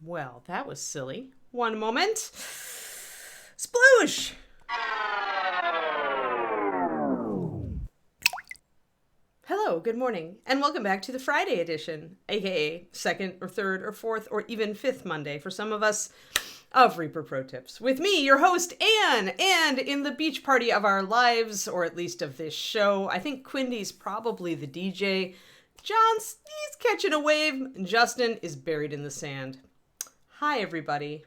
Well, that was silly. One moment. Sploosh! Hello, good morning, and welcome back to the Friday edition, aka second or third or fourth or even fifth Monday for some of us, of Reaper Pro Tips. With me, your host, Anne, and in the beach party of our lives, or at least of this show, I think Quindy's probably the DJ. John's, he's catching a wave, and Justin is buried in the sand. Hi, everybody.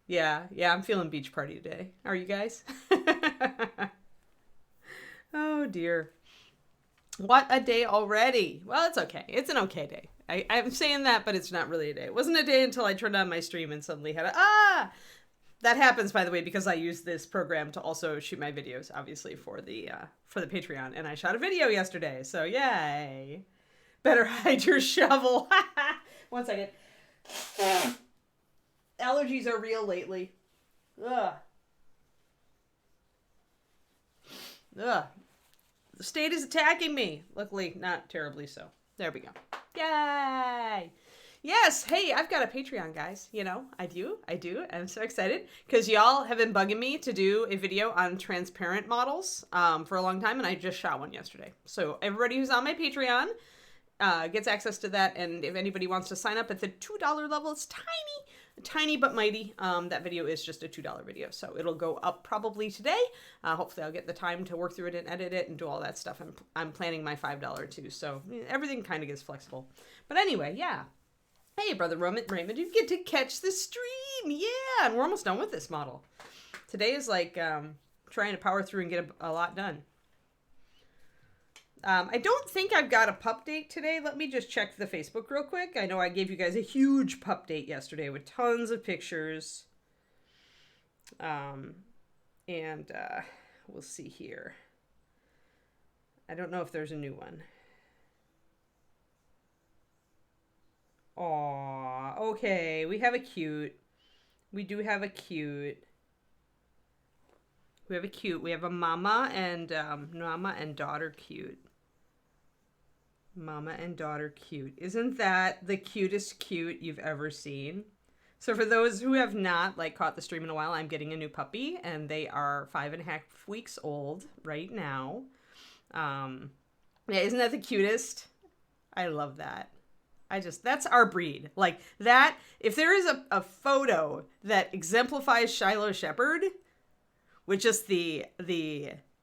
Yeah, I'm feeling beach party today. Are you guys? Oh, dear. What a day already. Well, it's okay. It's an okay day. I'm saying that, but it's not really a day. It wasn't a day until I turned on my stream and suddenly had that happens, by the way, because I use this program to also shoot my videos, obviously, for the Patreon. And I shot a video yesterday, so yay. Better hide your shovel. 1 second. Allergies are real lately. Ugh. Ugh. The state is attacking me. Luckily, not terribly so. There we go. Yay! Yes, hey, I've got a Patreon, guys. You know, I do. I'm so excited because y'all have been bugging me to do a video on transparent models for a long time, and I just shot one yesterday. So everybody who's on my Patreon gets access to that, and if anybody wants to sign up at the $2 level, it's tiny but mighty. That video is just a $2 video, so it'll go up probably today. Hopefully I'll get the time to work through it and edit it and do all that stuff. I'm planning my $5 too, so everything kind of gets flexible. But anyway, yeah. Hey, Brother Raymond, you get to catch the stream. Yeah, and we're almost done with this model. Today is like trying to power through and get a lot done. I don't think I've got a pup date today. Let me just check the Facebook real quick. I know I gave you guys a huge pup date yesterday with tons of pictures. And we'll see here. I don't know if there's a new one. Aw, okay, we have a cute. We do have a cute. We have a cute. We have a mama and daughter cute. Mama and daughter cute. Isn't that the cutest cute you've ever seen? So for those who have not caught the stream in a while, I'm getting a new puppy, and they are 5.5 weeks old right now. Yeah, isn't that the cutest? I love that. That's our breed. Like that, if there is a photo that exemplifies Shiloh Shepherd, with just the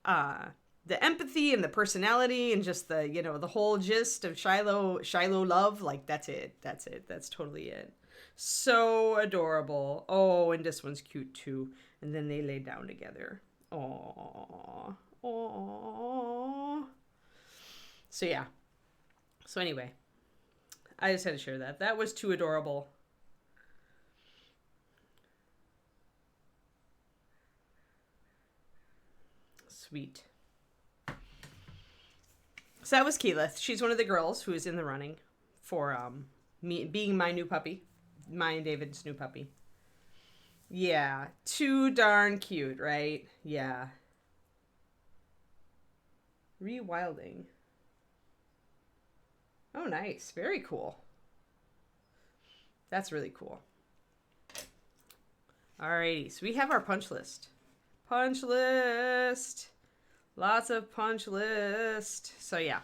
empathy and the personality and just the whole gist of Shiloh love, like that's it. That's totally it. So adorable. Oh, and this one's cute too. And then they lay down together. Aww. Aww. So yeah. So anyway, I just had to share that. That was too adorable. Sweet. So that was Keyleth. She's one of the girls who is in the running for me being my new puppy. Mine and David's new puppy. Yeah. Too darn cute, right? Yeah. Rewilding. Oh, nice. Very cool. That's really cool. Alrighty. So we have our punch list. Punch list. Lots of punch list. So yeah,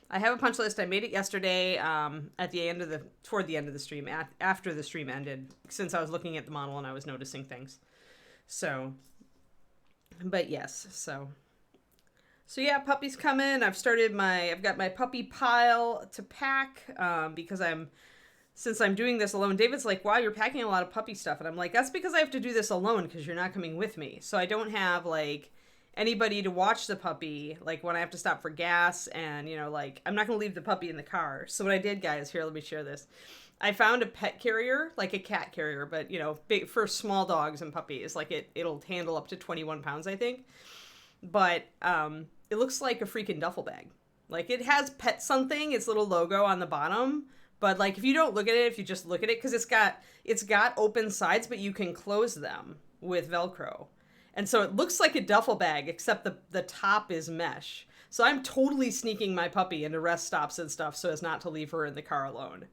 I have a punch list. I made it yesterday toward the end of the stream, after the stream ended, since I was looking at the model and I was noticing things. So, but yes, so yeah, puppies coming. I've got my puppy pile to pack because since I'm doing this alone. David's like, wow, you're packing a lot of puppy stuff. And I'm like, that's because I have to do this alone because you're not coming with me. So I don't have anybody to watch the puppy, when I have to stop for gas, and I'm not gonna leave the puppy in the car. So what I did, guys, here, let me share this. I found a pet carrier, like a cat carrier, but big for small dogs and puppies. It'll handle up to 21 pounds, I think. But it looks like a freaking duffel bag. It has pet something, its little logo on the bottom, but if you don't look at it, if you just look at it, because it's got open sides, but you can close them with Velcro. And so it looks like a duffel bag, except the top is mesh. So I'm totally sneaking my puppy into rest stops and stuff so as not to leave her in the car alone.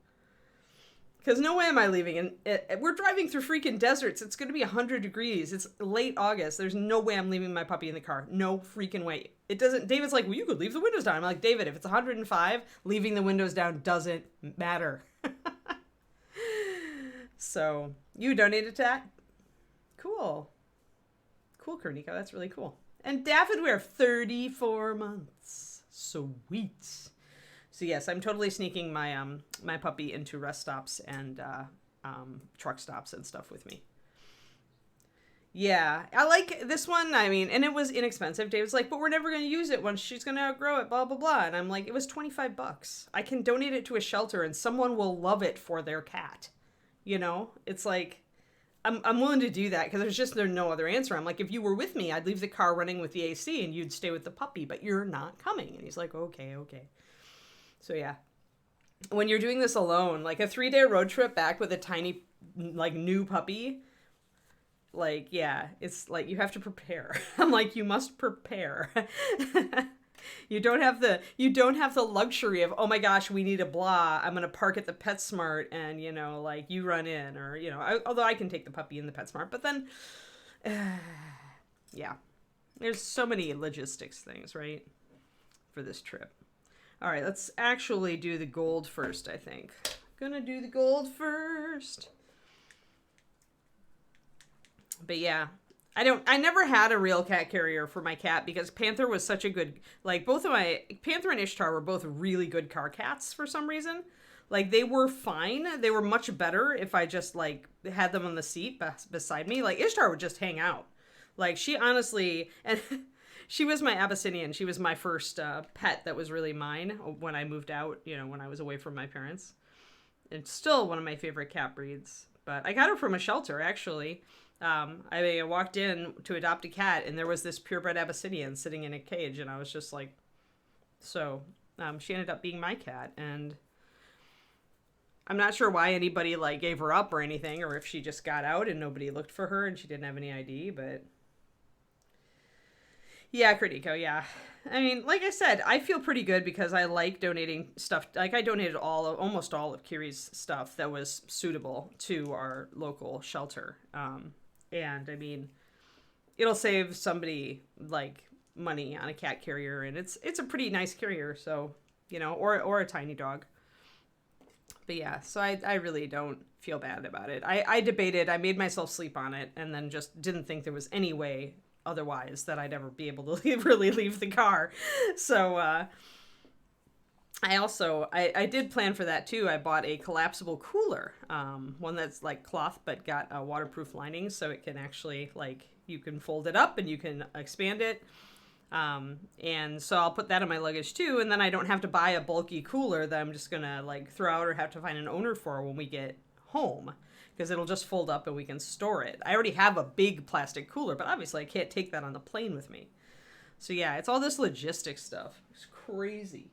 Because no way am I leaving. And we're driving through freaking deserts. It's going to be 100 degrees. It's late August. There's no way I'm leaving my puppy in the car. No freaking way. It doesn't. David's like, well, you could leave the windows down. I'm like, David, if it's 105, leaving the windows down doesn't matter. So you donated to that? Cool. Cool, Kernika. That's really cool. And David, we're 34 months. Sweet. So yes, I'm totally sneaking my my puppy into rest stops and truck stops and stuff with me. Yeah, I like this one. I mean, and it was inexpensive. David's like, but we're never going to use it once she's going to outgrow it, blah, blah, blah. And I'm like, it was $25. I can donate it to a shelter and someone will love it for their cat. You know, it's like, I'm willing to do that because there's no other answer. I'm like, if you were with me, I'd leave the car running with the AC and you'd stay with the puppy, but you're not coming. And he's like, okay. So yeah, when you're doing this alone, like a 3-day road trip back with a tiny, like new puppy, like, yeah, it's like you have to prepare. I'm like, you must prepare. You don't have the luxury of, oh my gosh, we need a blah. I'm going to park at the PetSmart and, you know, like you run in or, you know, although I can take the puppy in the PetSmart, but then, yeah, there's so many logistics things, right, for this trip. All right, let's actually do the gold first, I think. Gonna do the gold first. But yeah, I never had a real cat carrier for my cat because Panther was such a good, like both of my, Panther and Ishtar were both really good car cats for some reason. Like they were fine. They were much better if I just like had them on the seat beside me. Like Ishtar would just hang out. Like she honestly, and she was my Abyssinian. She was my first pet that was really mine when I moved out, you know, when I was away from my parents. It's still one of my favorite cat breeds. But I got her from a shelter, actually. I walked in to adopt a cat, and there was this purebred Abyssinian sitting in a cage, and I was just like, so she ended up being my cat, and I'm not sure why anybody like gave her up or anything, or if she just got out and nobody looked for her and she didn't have any ID, but yeah, Critico, yeah. I mean, like I said, I feel pretty good because I like donating stuff. Like I donated almost all of Kiri's stuff that was suitable to our local shelter. And I mean, it'll save somebody like money on a cat carrier, and it's a pretty nice carrier, so you know, or a tiny dog. But yeah, so I really don't feel bad about it. I debated, I made myself sleep on it, and then just didn't think there was any way otherwise that I'd ever be able to really leave the car. So I did plan for that too. I bought a collapsible cooler, one that's like cloth but got a waterproof lining, so it can actually like you can fold it up and you can expand it. And so I'll put that in my luggage too, and then I don't have to buy a bulky cooler that I'm just gonna like throw out or have to find an owner for when we get home, because it'll just fold up and we can store it. I already have a big plastic cooler, but obviously I can't take that on the plane with me. So yeah, it's all this logistics stuff. It's crazy.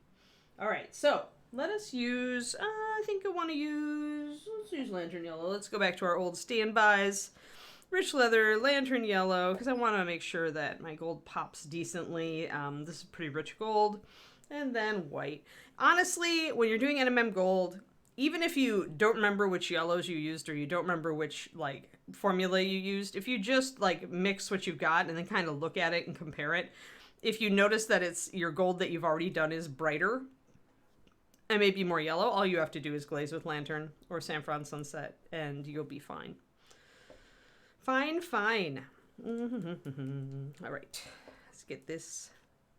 All right, so let us use, let's use Lantern Yellow. Let's go back to our old standbys. Rich Leather, Lantern Yellow, because I want to make sure that my gold pops decently. This is pretty rich gold. And then white. Honestly, when you're doing NMM gold, even if you don't remember which yellows you used or you don't remember which like formula you used, if you just like mix what you've got and then kind of look at it and compare it, if you notice that it's your gold that you've already done is brighter and maybe more yellow, all you have to do is glaze with Lantern or Saffron Sunset and you'll be fine. Fine. All right, let's get this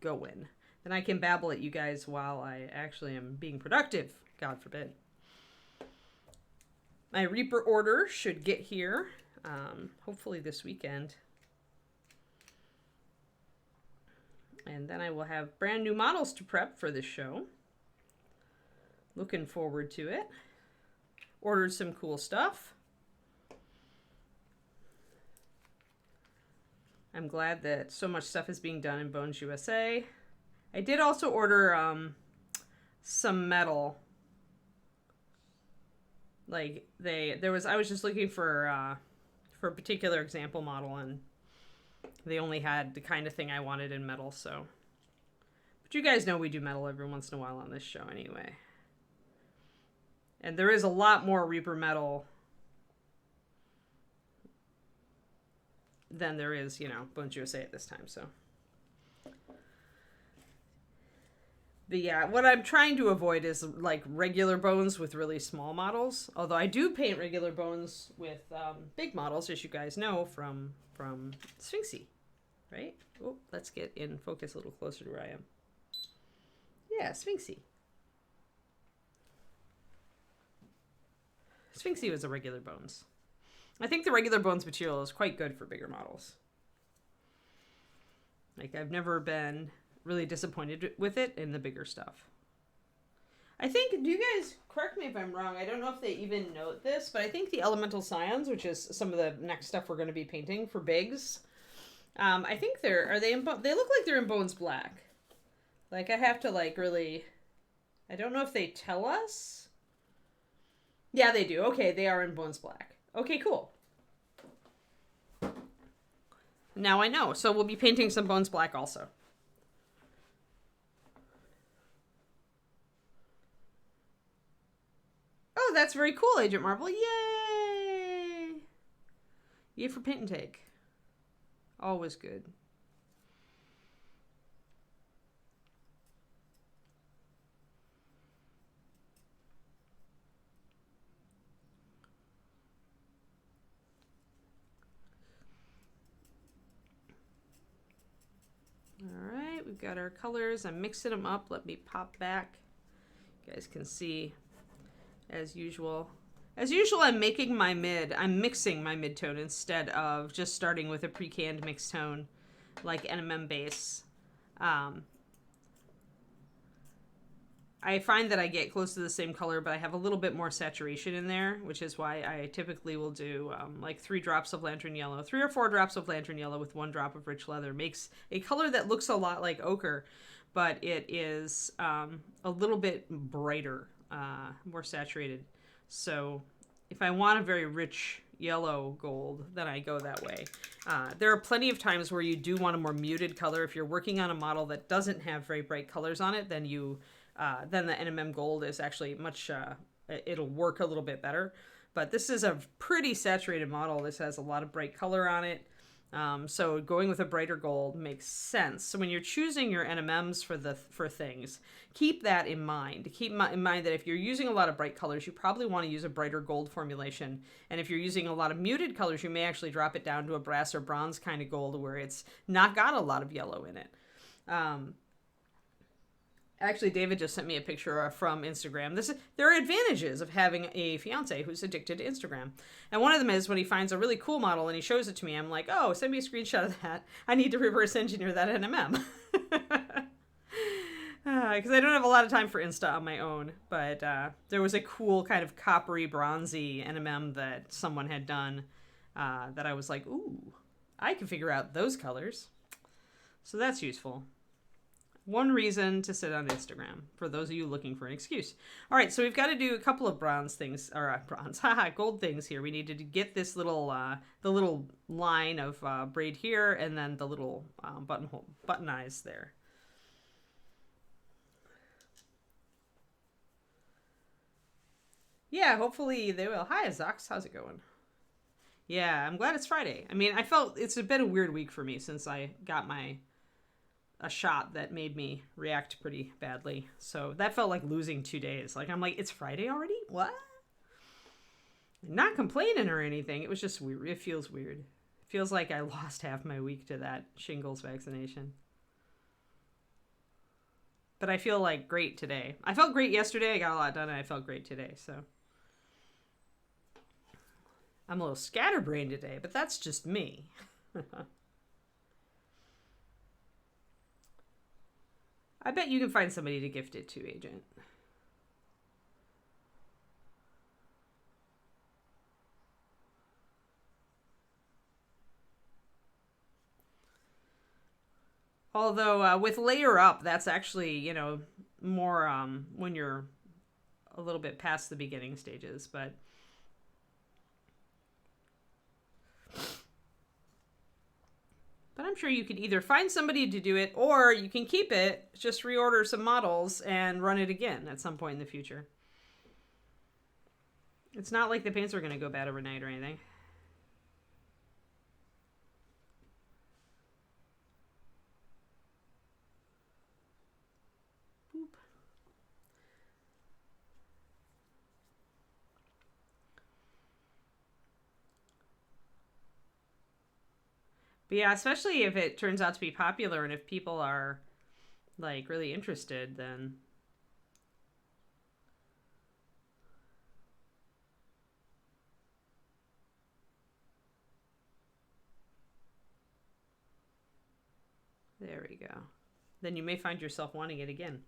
going. Then I can babble at you guys while I actually am being productive, God forbid. My Reaper order should get here, hopefully this weekend. And then I will have brand new models to prep for this show. Looking forward to it. Ordered some cool stuff. I'm glad that so much stuff is being done in Bones USA. I did also order some metal. Like I was just looking for a particular example model, and They only had the kind of thing I wanted in metal, so. But you guys know we do metal every once in a while on this show anyway. And there is a lot more Reaper metal than there is, Bones USA at this time, so. But yeah, what I'm trying to avoid is like regular bones with really small models. Although I do paint regular bones with big models, as you guys know, from Sphinxy, right? Oh, let's get in focus a little closer to where I am. Yeah, Sphinxy. Sphinxy was a regular bones. I think the regular bones material is quite good for bigger models. Like, I've never been really disappointed with it in the bigger stuff. I think, do you guys, correct me if I'm wrong, I don't know if they even note this, but I think the Elemental Scions, which is some of the next stuff we're going to be painting for bigs, I think they look like they're in Bones Black. Like, I have to, like, really, I don't know if they tell us. Yeah, they do. Okay, they are in Bones Black. Okay, cool. Now I know. So we'll be painting some Bones Black also. Oh, that's very cool, Agent Marvel. Yay! Yay for paint and take. Always good. All right, we've got our colors. I'm mixing them up. Let me pop back. You guys can see, as usual. As usual, I'm mixing my mid-tone instead of just starting with a pre-canned mixed tone like NMM base. I find that I get close to the same color, but I have a little bit more saturation in there, which is why I typically will do like 3 drops of Lantern Yellow. 3 or 4 drops of Lantern Yellow with 1 drop of Rich Leather makes a color that looks a lot like ochre, but it is a little bit brighter, more saturated. So if I want a very rich yellow gold, then I go that way. There are plenty of times where you do want a more muted color. If you're working on a model that doesn't have very bright colors on it, then then the NMM gold is actually much, it'll work a little bit better. But this is a pretty saturated model. This has a lot of bright color on it. So going with a brighter gold makes sense. So when you're choosing your NMMs for things, keep that in mind. Keep in mind that if you're using a lot of bright colors, you probably want to use a brighter gold formulation. And if you're using a lot of muted colors, you may actually drop it down to a brass or bronze kind of gold where it's not got a lot of yellow in it. Actually, David just sent me a picture from Instagram. There are advantages of having a fiance who's addicted to Instagram. And one of them is when he finds a really cool model and he shows it to me, I'm like, oh, send me a screenshot of that. I need to reverse engineer that NMM. Because I don't have a lot of time for Insta on my own. But there was a cool kind of coppery, bronzy NMM that someone had done that I was like, ooh, I can figure out those colors. So that's useful. One reason to sit on Instagram, for those of you looking for an excuse. All right, so we've got to do a couple of gold things here. We needed to get this little, the little line of braid here, and then the little button eyes there. Yeah, hopefully they will. Hi, Zox. How's it going? Yeah, I'm glad it's Friday. I mean, it's been a weird week for me since I got a shot that made me react pretty badly. So that felt like losing 2 days. Like, I'm like, it's Friday already? What? I'm not complaining or anything. It was just weird. It feels weird. It feels like I lost half my week to that shingles vaccination. But I feel like great today. I felt great yesterday. I got a lot done and I felt great today. So I'm a little scatterbrained today, but that's just me. I bet you can find somebody to gift it to, Agent. Although with layer up, that's actually, more when you're a little bit past the beginning stages. But But I'm sure you could either find somebody to do it, or you can keep it, just reorder some models and run it again at some point in the future. It's not like the paints are going to go bad overnight or anything. Boop. But yeah, especially if it turns out to be popular and if people are like really interested, then there we go. Then you may find yourself wanting it again.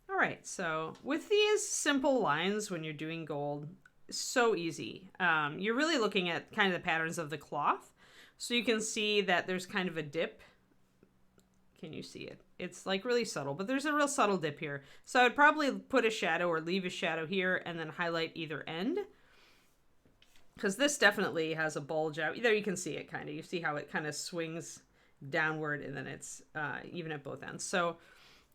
All right, so with these simple lines when you're doing gold, so easy. You're really looking at kind of the patterns of the cloth. So you can see that there's kind of a dip. Can you see it? It's like really subtle, but there's a real subtle dip here. So I would probably put a shadow or leave a shadow here and then highlight either end. Because this definitely has a bulge out. There you can see it kind of. You see how it kind of swings downward and then it's even at both ends. So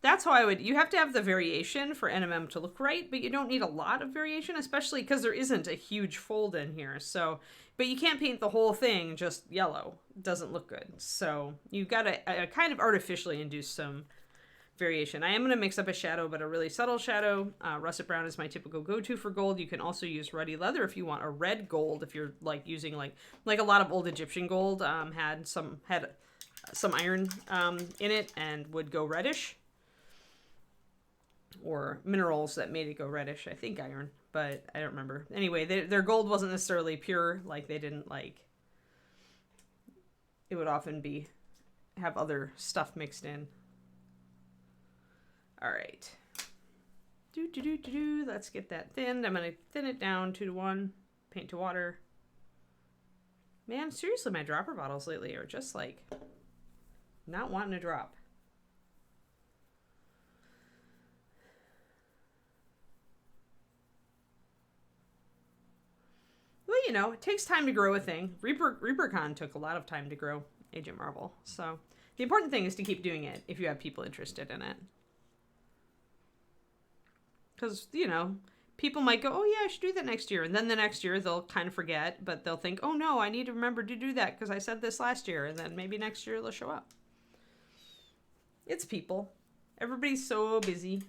that's how I would, you have to have the variation for NMM to look right, but you don't need a lot of variation, especially because there isn't a huge fold in here. So, but you can't paint the whole thing just yellow. It doesn't look good. So you've got to kind of artificially induce some variation. I am going to mix up a shadow, but a really subtle shadow. Russet brown is my typical go-to for gold. You can also use ruddy leather if you want a red gold, if you're like using like a lot of old Egyptian gold had some iron in it and would go reddish. Or minerals that made it go reddish. I think iron, but I don't remember. Anyway, their gold wasn't necessarily pure. Like they didn't like. It would often have other stuff mixed in. All right. Let's get that thinned. I'm gonna thin it down 2:1. Paint to water. Man, seriously, my dropper bottles lately are just like not wanting to drop. Well, you know, it takes time to grow a thing. ReaperCon took a lot of time to grow Agent Marvel. So the important thing is to keep doing it if you have people interested in it. Because, you know, people might go, oh, yeah, I should do that next year. And then the next year they'll kind of forget, but they'll think, oh, no, I need to remember to do that because I said this last year. And then maybe next year they'll show up. It's people. Everybody's so busy.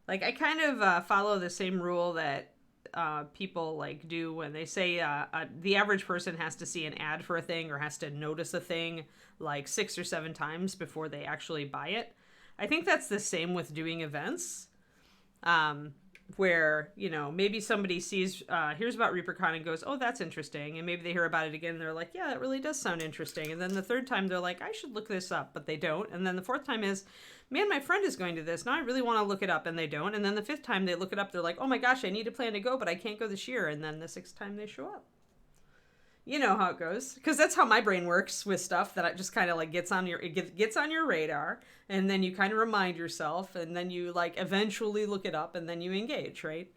Like, I kind of follow the same rule that people like do when they say the average person has to see an ad for a thing or has to notice a thing like 6 or 7 times before they actually buy it. I think that's the same with doing events. Where, you know, maybe somebody hears about ReaperCon and goes, oh, that's interesting. And maybe they hear about it again and they're like, yeah, that really does sound interesting. And then the third time they're like, I should look this up, but they don't. And then the fourth time is, man, my friend is going to this. Now I really want to look it up, and they don't. And then the fifth time they look it up, they're like, oh my gosh, I need to plan to go, but I can't go this year. And then the sixth time they show up. You know how it goes, because that's how my brain works with stuff that it just kind of like gets on your radar, and then you kind of remind yourself, and then you like eventually look it up, and then you engage, right?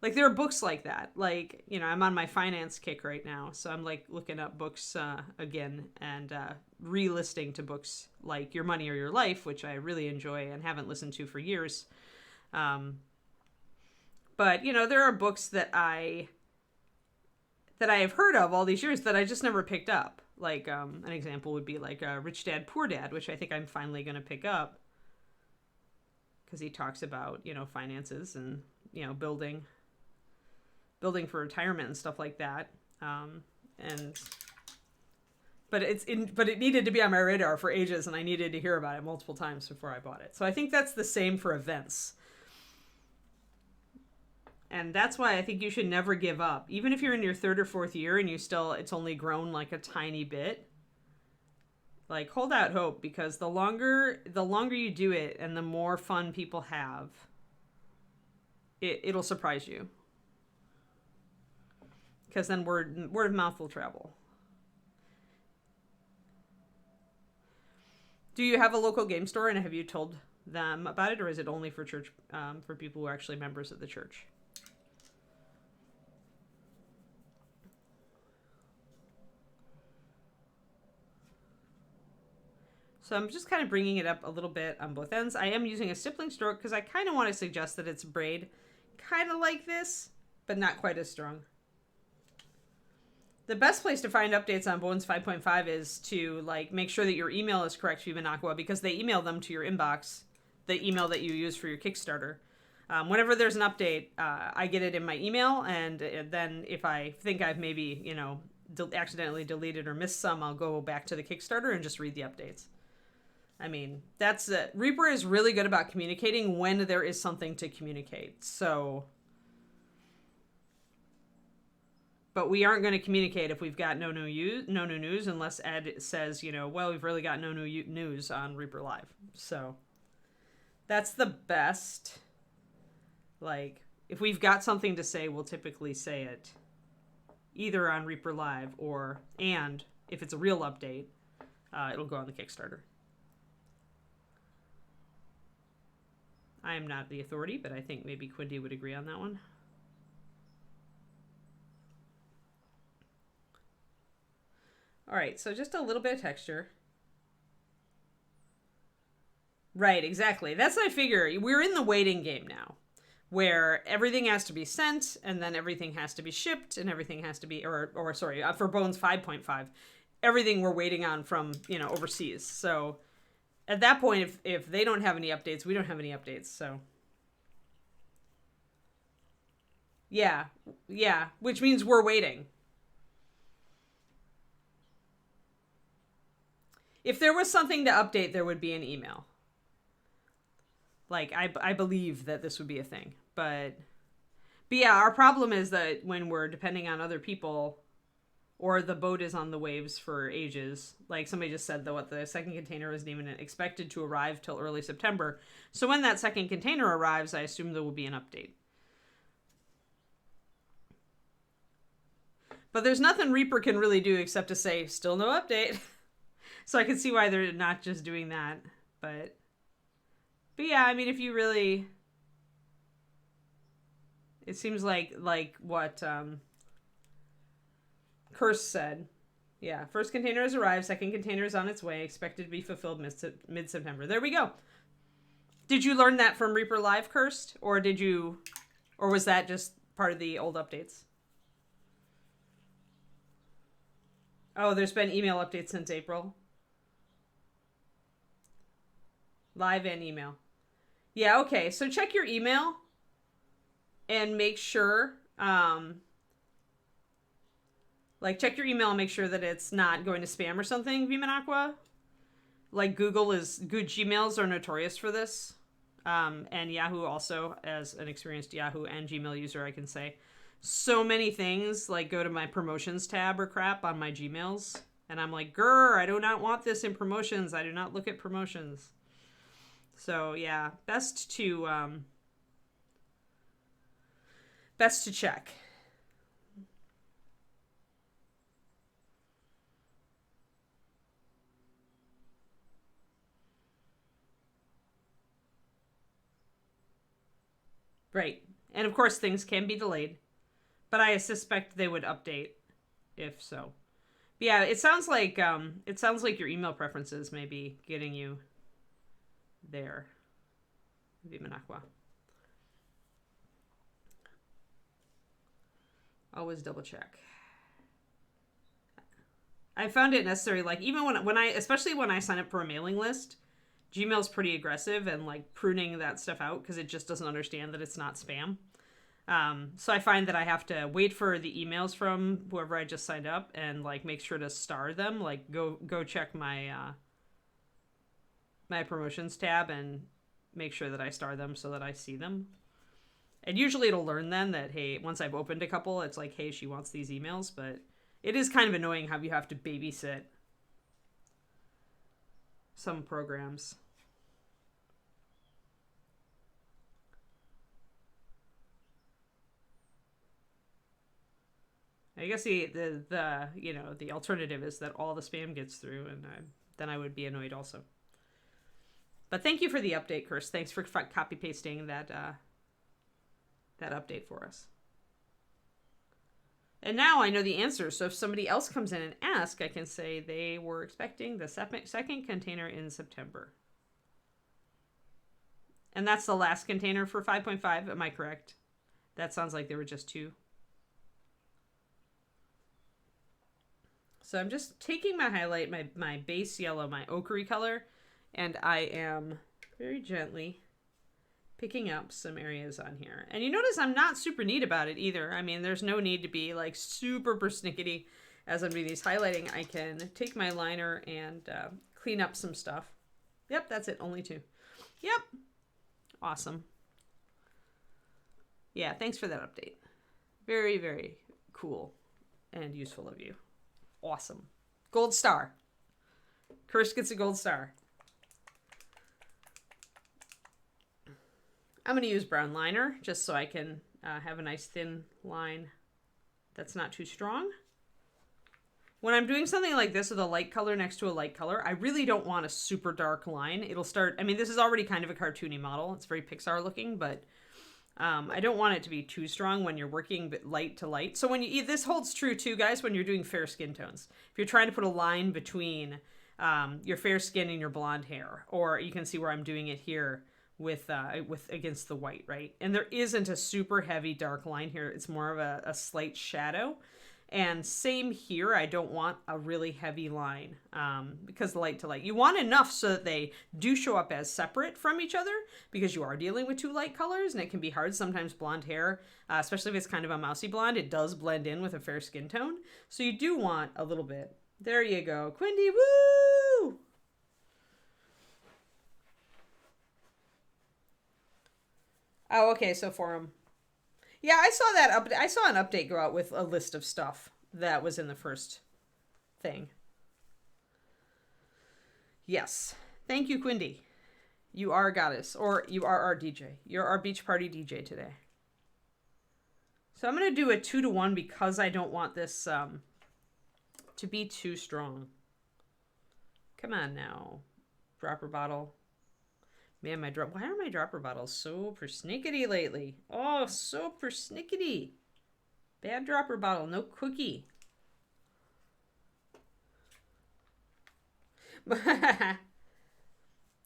Like there are books like that. Like, you know, I'm on my finance kick right now, so I'm like looking up books again and re-listening to books like Your Money or Your Life, which I really enjoy and haven't listened to for years. But you know, there are books that I have heard of all these years that I just never picked up. Like an example would be like Rich Dad, Poor Dad, which I think I'm finally going to pick up because he talks about, you know, finances and, you know, building for retirement and stuff like that. But it needed to be on my radar for ages, and I needed to hear about it multiple times before I bought it. So I think that's the same for events. And that's why I think you should never give up. Even if you're in your 3rd or 4th year and it's only grown like a tiny bit, like hold out hope, because the longer you do it and the more fun people have, it'll surprise you. Because then word of mouth will travel. Do you have a local game store, and have you told them about it, or is it only for church, for people who are actually members of the church? So I'm just kind of bringing it up a little bit on both ends. I am using a stippling stroke because I kind of want to suggest that it's braid kind of like this, but not quite as strong. The best place to find updates on Bones 5.5 is to like make sure that your email is correct, Vivanaqua, because they email them to your inbox, the email that you use for your Kickstarter. Whenever there's an update, I get it in my email, and then if I think I've maybe, accidentally deleted or missed some, I'll go back to the Kickstarter and just read the updates. I mean, that's Reaper is really good about communicating when there is something to communicate. So, but we aren't going to communicate if we've got no new news, unless Ed says, well, we've really got no new news on Reaper Live. So, that's the best. Like, if we've got something to say, we'll typically say it either on Reaper Live and if it's a real update, it'll go on the Kickstarter. I am not the authority, but I think maybe Quindy would agree on that one. All right, so just a little bit of texture. Right, exactly. That's what I figure. We're in the waiting game now, where everything has to be sent, and then everything has to be shipped, and everything has to be, for Bones 5.5, everything we're waiting on from, overseas. So at that point, if they don't have any updates, we don't have any updates, so. Yeah, which means we're waiting. If there was something to update, there would be an email. Like, I believe that this would be a thing. But yeah, our problem is that when we're depending on other people, or the boat is on the waves for ages. Like somebody just said, though, the second container isn't even expected to arrive till early September. So when that second container arrives, I assume there will be an update. But there's nothing Reaper can really do except to say, still no update. So I can see why they're not just doing that. But yeah, I mean, if you really... It seems like what... Curse said, yeah, first container has arrived, second container is on its way, expected to be fulfilled mid-September. There we go. Did you learn that from Reaper Live, Cursed? Or was that just part of the old updates? Oh, there's been email updates since April. Live and email. Yeah, okay, so check your email and make sure... check your email and make sure that it's not going to spam or something, Vimanaqua. Like, Gmails are notorious for this. And Yahoo also, as an experienced Yahoo and Gmail user, I can say. So many things, go to my promotions tab or crap on my Gmails. And I'm like, grr, I do not want this in promotions. I do not look at promotions. So, yeah, best to check. Right. And of course things can be delayed, but I suspect they would update if so. But yeah, it sounds like your email preferences may be getting you there. Vimanaqua. Always double check. I found it necessary, even especially when I sign up for a mailing list, Gmail's pretty aggressive and pruning that stuff out because it just doesn't understand that it's not spam. So I find that I have to wait for the emails from whoever I just signed up and make sure to star them. Go check my my promotions tab and make sure that I star them so that I see them. And usually it'll learn then that, hey, once I've opened a couple, it's like, hey, she wants these emails. But it is kind of annoying how you have to babysit some programs. I guess the alternative is that all the spam gets through, and then I would be annoyed also. But thank you for the update, Kirst. Thanks for copy pasting that update for us. And now I know the answer. So if somebody else comes in and asks, I can say they were expecting the second container in September. And that's the last container for 5.5. Am I correct? That sounds like there were just 2. So I'm just taking my highlight, my base yellow, my ochre color, and I am very gently picking up some areas on here. And you notice I'm not super neat about it either. I mean, there's no need to be like super persnickety as I'm doing these highlighting. I can take my liner and clean up some stuff. Yep, that's it. Only 2. Yep. Awesome. Yeah, thanks for that update. Very, very cool and useful of you. Awesome. Gold star. Kirst gets a gold star. I'm going to use brown liner just so I can have a nice thin line that's not too strong. When I'm doing something like this with a light color next to a light color, I really don't want a super dark line. It'll start, I mean, this is already kind of a cartoony model. It's very Pixar looking, but I don't want it to be too strong when you're working light to light. So when you, this holds true too, guys, when you're doing fair skin tones. If you're trying to put a line between your fair skin and your blonde hair, or you can see where I'm doing it here with against the white, right? And there isn't a super heavy dark line here. It's more of a slight shadow. And same here, I don't want a really heavy line because light to light. You want enough so that they do show up as separate from each other because you are dealing with 2 light colors and it can be hard. Sometimes blonde hair, especially if it's kind of a mousy blonde, it does blend in with a fair skin tone. So you do want a little bit. There you go. Quindy, woo! Oh, okay, so forum. Yeah, I saw that I saw an update go out with a list of stuff that was in the first thing. Yes. Thank you, Quindy. You are a goddess, or you are our DJ. You're our beach party DJ today. So I'm going to do a 2-to-1 because I don't want this to be too strong. Come on now, dropper bottle. Man, why are my dropper bottles so persnickety lately? Oh, so persnickety. Bad dropper bottle, no cookie.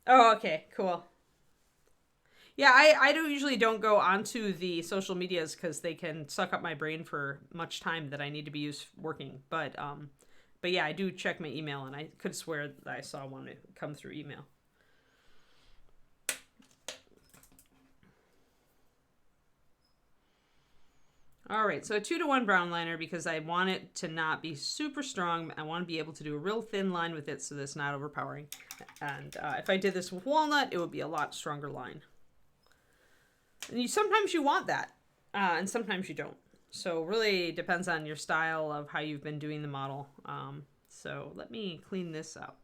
Oh, okay, cool. Yeah, I usually don't go onto the social medias because they can suck up my brain for much time that I need to be used working. But yeah, I do check my email, and I could swear that I saw one come through email. All right, so a 2-to-1 brown liner because I want it to not be super strong. I want to be able to do a real thin line with it so that it's not overpowering. And if I did this with walnut, it would be a lot stronger line. And sometimes you want that, and sometimes you don't. So really depends on your style of how you've been doing the model. So let me clean this up.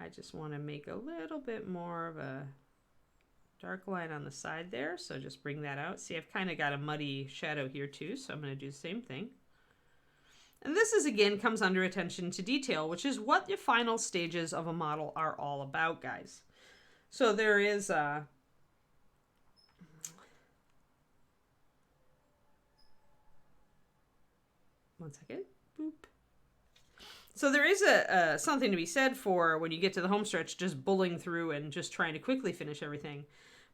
I just want to make a little bit more of a dark line on the side there, so just bring that out. See, I've kind of got a muddy shadow here too, so I'm going to do the same thing. And this is, again, comes under attention to detail, which is what the final stages of a model are all about, guys. So there is one second. Boop. So there is something to be said for when you get to the home stretch, just bulling through and just trying to quickly finish everything.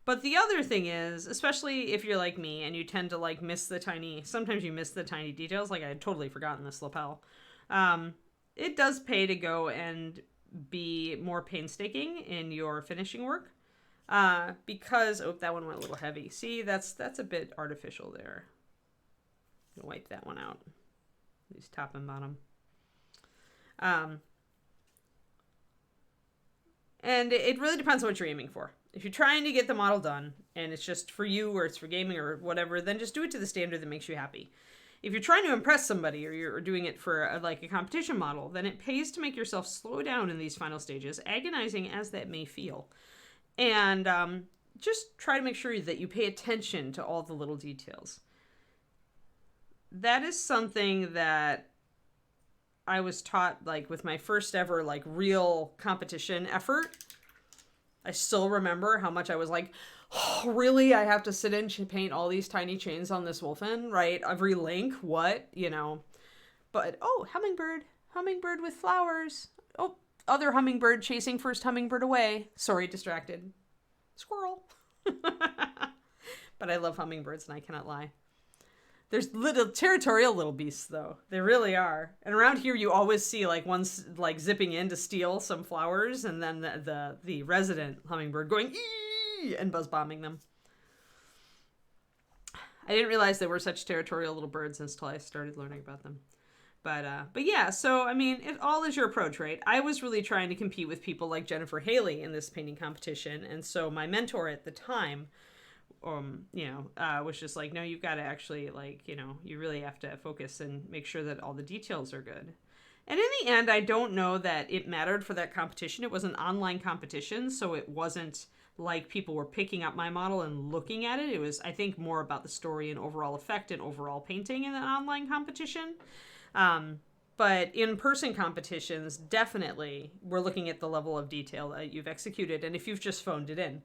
But the other thing is, especially if you're like me and you tend to like sometimes you miss the tiny details, like I had totally forgotten this lapel. It does pay to go and be more painstaking in your finishing work. Because, oh, that one went a little heavy. See, that's a bit artificial there. I'm gonna wipe that one out. These top and bottom. And it really depends on what you're aiming for. If you're trying to get the model done and it's just for you or it's for gaming or whatever, then just do it to the standard that makes you happy. If you're trying to impress somebody or you're doing it for a competition model, then it pays to make yourself slow down in these final stages, agonizing as that may feel. And just try to make sure that you pay attention to all the little details. That is something that I was taught, like, with my first ever, like, real competition effort, I still remember how much I was like, oh, really? I have to sit in and paint all these tiny chains on this wolfen, right? Every link, what? You know. But, oh, hummingbird. Hummingbird with flowers. Oh, other hummingbird chasing first hummingbird away. Sorry, distracted. Squirrel. But I love hummingbirds, and I cannot lie. There's little territorial little beasts, though. They really are. And around here, you always see like one's like zipping in to steal some flowers, and then the resident hummingbird going ee and buzz bombing them. I didn't realize they were such territorial little birds until I started learning about them. But yeah, so I mean, it all is your approach, right? I was really trying to compete with people like Jennifer Haley in this painting competition, and so my mentor at the time, was just like, no, you've got to actually, like, you really have to focus and make sure that all the details are good. And in the end, I don't know that it mattered for that competition. It was an online competition, so it wasn't like people were picking up my model and looking at it. It was, I think, more about the story and overall effect and overall painting in an online competition. But in-person competitions, definitely, we're looking at the level of detail that you've executed, and if you've just phoned it in.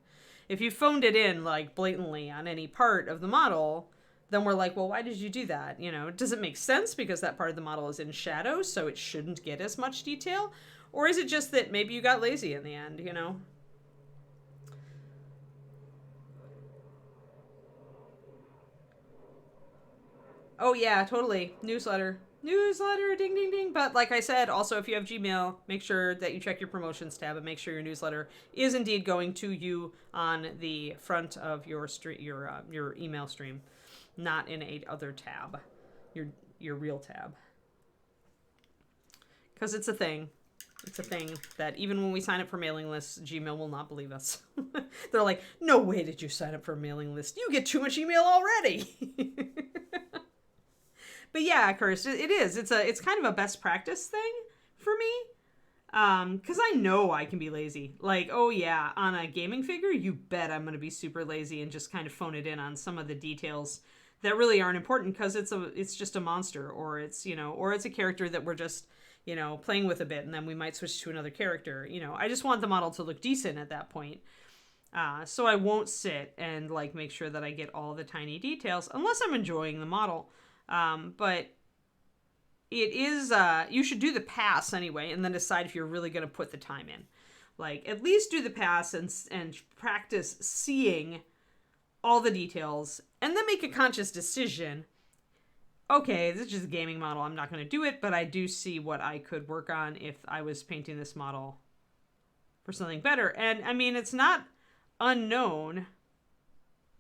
If you phoned it in, like, blatantly on any part of the model, then we're like, well, why did you do that? Does it make sense because that part of the model is in shadow, so it shouldn't get as much detail? Or is it just that maybe you got lazy in the end, Oh, yeah, totally. Newsletter, ding, ding, ding. But like I said, also, if you have Gmail, make sure that you check your promotions tab and make sure your newsletter is indeed going to you on the front of your your email stream, not in a other tab, your real tab. Because it's a thing. It's a thing that even when we sign up for mailing lists, Gmail will not believe us. They're like, no way did you sign up for a mailing list. You get too much email already. But yeah, Kirst, it is. It's kind of a best practice thing for me. Because I know I can be lazy. Like, oh yeah, on a gaming figure, you bet I'm going to be super lazy and just kind of phone it in on some of the details that really aren't important because it's just a monster, or it's a character that we're just playing with a bit, and then we might switch to another character. I just want the model to look decent at that point. So I won't sit and like make sure that I get all the tiny details unless I'm enjoying the model. But it is, you should do the pass anyway, and then decide if you're really going to put the time in. Like, at least do the pass and practice seeing all the details, and then make a conscious decision. Okay, this is just a gaming model. I'm not going to do it, but I do see what I could work on if I was painting this model for something better. And, I mean, it's not unknown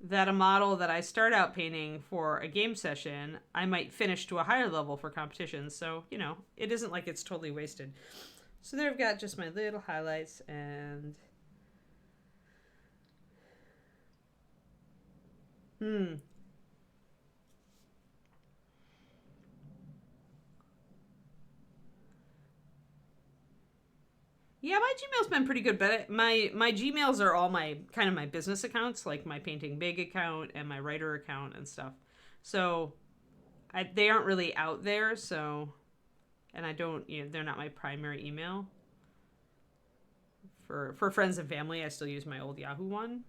that a model that I start out painting for a game session, I might finish to a higher level for competitions. So, it isn't like it's totally wasted. So there I've got just my little highlights and... Yeah, my Gmail's been pretty good, but my Gmails are all my kind of my business accounts, like my Painting Big account and my writer account and stuff. So they aren't really out there, and I don't, they're not my primary email. For friends and family, I still use my old Yahoo one.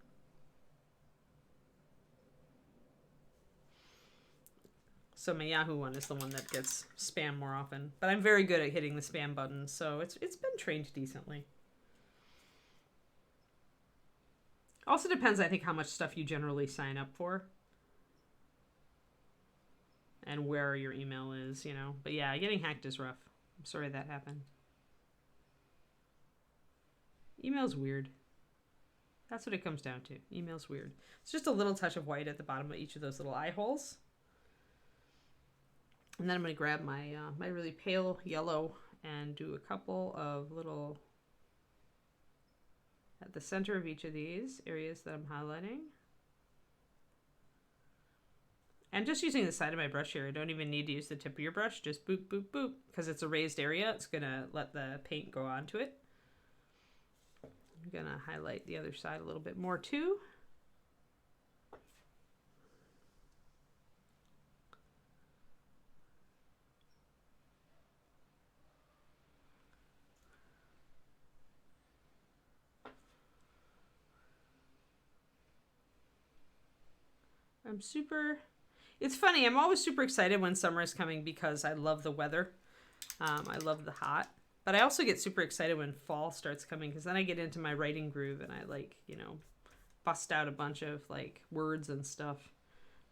So my Yahoo one is the one that gets spam more often. But I'm very good at hitting the spam button, so it's been trained decently. Also depends, I think, how much stuff you generally sign up for. And where your email is, But yeah, getting hacked is rough. I'm sorry that happened. Email's weird. That's what it comes down to. Email's weird. It's just a little touch of white at the bottom of each of those little eye holes. And then I'm going to grab my my really pale yellow and do a couple of little at the center of each of these areas that I'm highlighting. And just using the side of my brush here. I don't even need to use the tip of your brush. Just boop, boop, boop. Because it's a raised area, it's going to let the paint go onto it. I'm going to highlight the other side a little bit more too. I'm super... It's funny, I'm always super excited when summer is coming because I love the weather. I love the hot. But I also get super excited when fall starts coming because then I get into my writing groove and I like, you know, bust out a bunch of like words and stuff.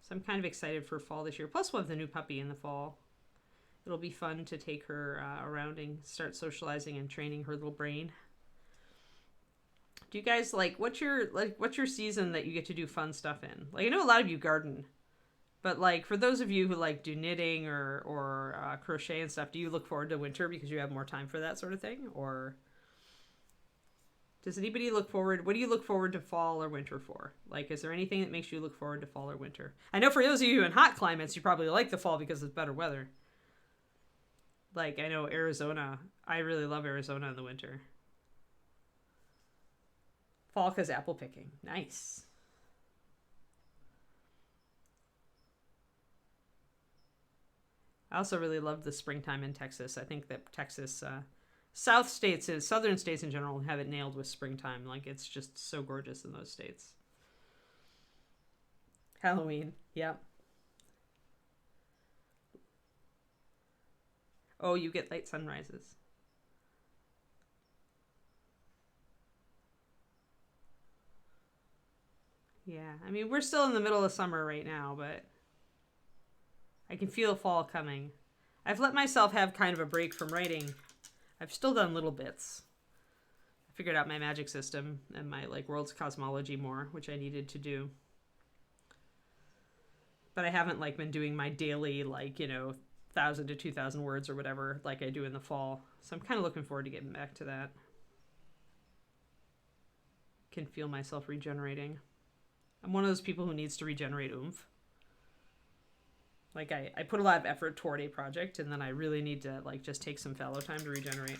So I'm kind of excited for fall this year. Plus we'll have the new puppy in the fall. It'll be fun to take her around and start socializing and training her little brain. Do you guys what's your season that you get to do fun stuff in? Like I know a lot of you garden. But like for those of you who like do knitting or crochet and stuff, do you look forward to winter because you have more time for that sort of thing? Or does anybody look forward? What do you look forward to fall or winter for? Like, is there anything that makes you look forward to fall or winter? I know for those of you in hot climates, you probably like the fall because it's better weather. Like I know Arizona, I really love Arizona in the winter. Fall because apple picking, nice. I also really love the springtime in Texas. I think that Texas, southern states in general have it nailed with springtime. Like it's just so gorgeous in those states. Halloween, yep. Oh, you get late sunrises. Yeah, I mean, we're still in the middle of summer right now, but I can feel fall coming. I've let myself have kind of a break from writing. I've still done little bits. I figured out my magic system and my like world's cosmology more, which I needed to do. But I haven't like been doing my daily 1,000 to 2,000 words or whatever like I do in the fall. So I'm kind of looking forward to getting back to that. Can feel myself regenerating. I'm one of those people who needs to regenerate oomph. Like I put a lot of effort toward a project and then I really need to like just take some fallow time to regenerate.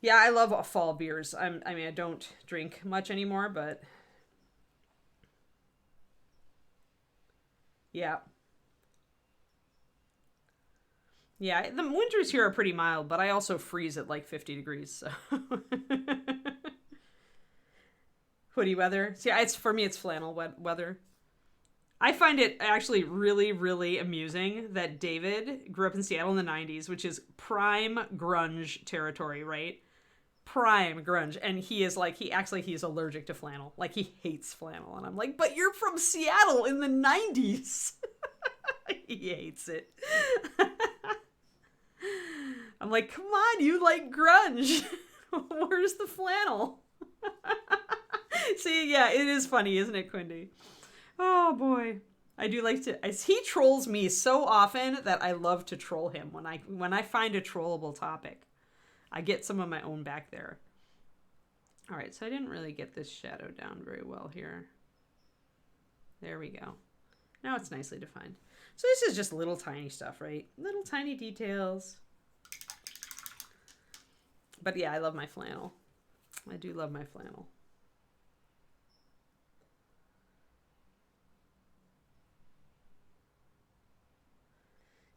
Yeah, I love fall beers. I mean, I don't drink much anymore, but yeah. Yeah, the winters here are pretty mild, but I also freeze at like 50 degrees. So. Hoodie weather. See, for me, it's flannel weather. I find it actually really, really amusing that David grew up in Seattle in the 90s, which is prime grunge territory, right? Prime grunge. And he is like, he's allergic to flannel. Like, he hates flannel. And I'm like, but you're from Seattle in the 90s. He hates it. I'm like, come on, you like grunge. Where's the flannel? See, yeah, it is funny, isn't it, Quindy? Oh boy, I do like to. He trolls me so often that I love to troll him. When I find a trollable topic, I get some of my own back there. All right, so I didn't really get this shadow down very well here. There we go. Now it's nicely defined. So this is just little tiny stuff, right? Little tiny details. But yeah, I love my flannel. I do love my flannel.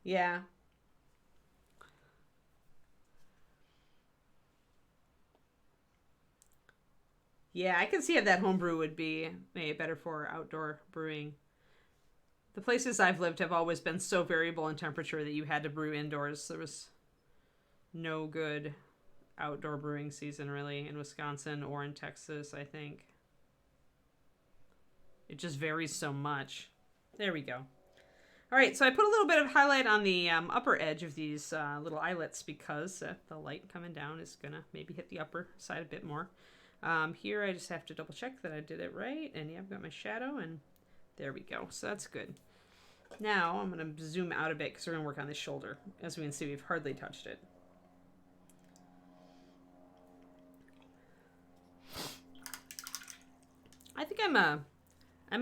Yeah. Yeah, I can see how that homebrew would be maybe better for outdoor brewing. The places I've lived have always been so variable in temperature that you had to brew indoors. There was no good outdoor brewing season really in Wisconsin or in Texas, I think. It just varies so much. There we go. All right, so I put a little bit of highlight on the upper edge of these little eyelets because the light coming down is going to maybe hit the upper side a bit more. Here I just have to double check that I did it right. And yeah, I've got my shadow and there we go. So that's good. Now I'm going to zoom out a bit because we're going to work on this shoulder. As we can see, we've hardly touched it. I think I'm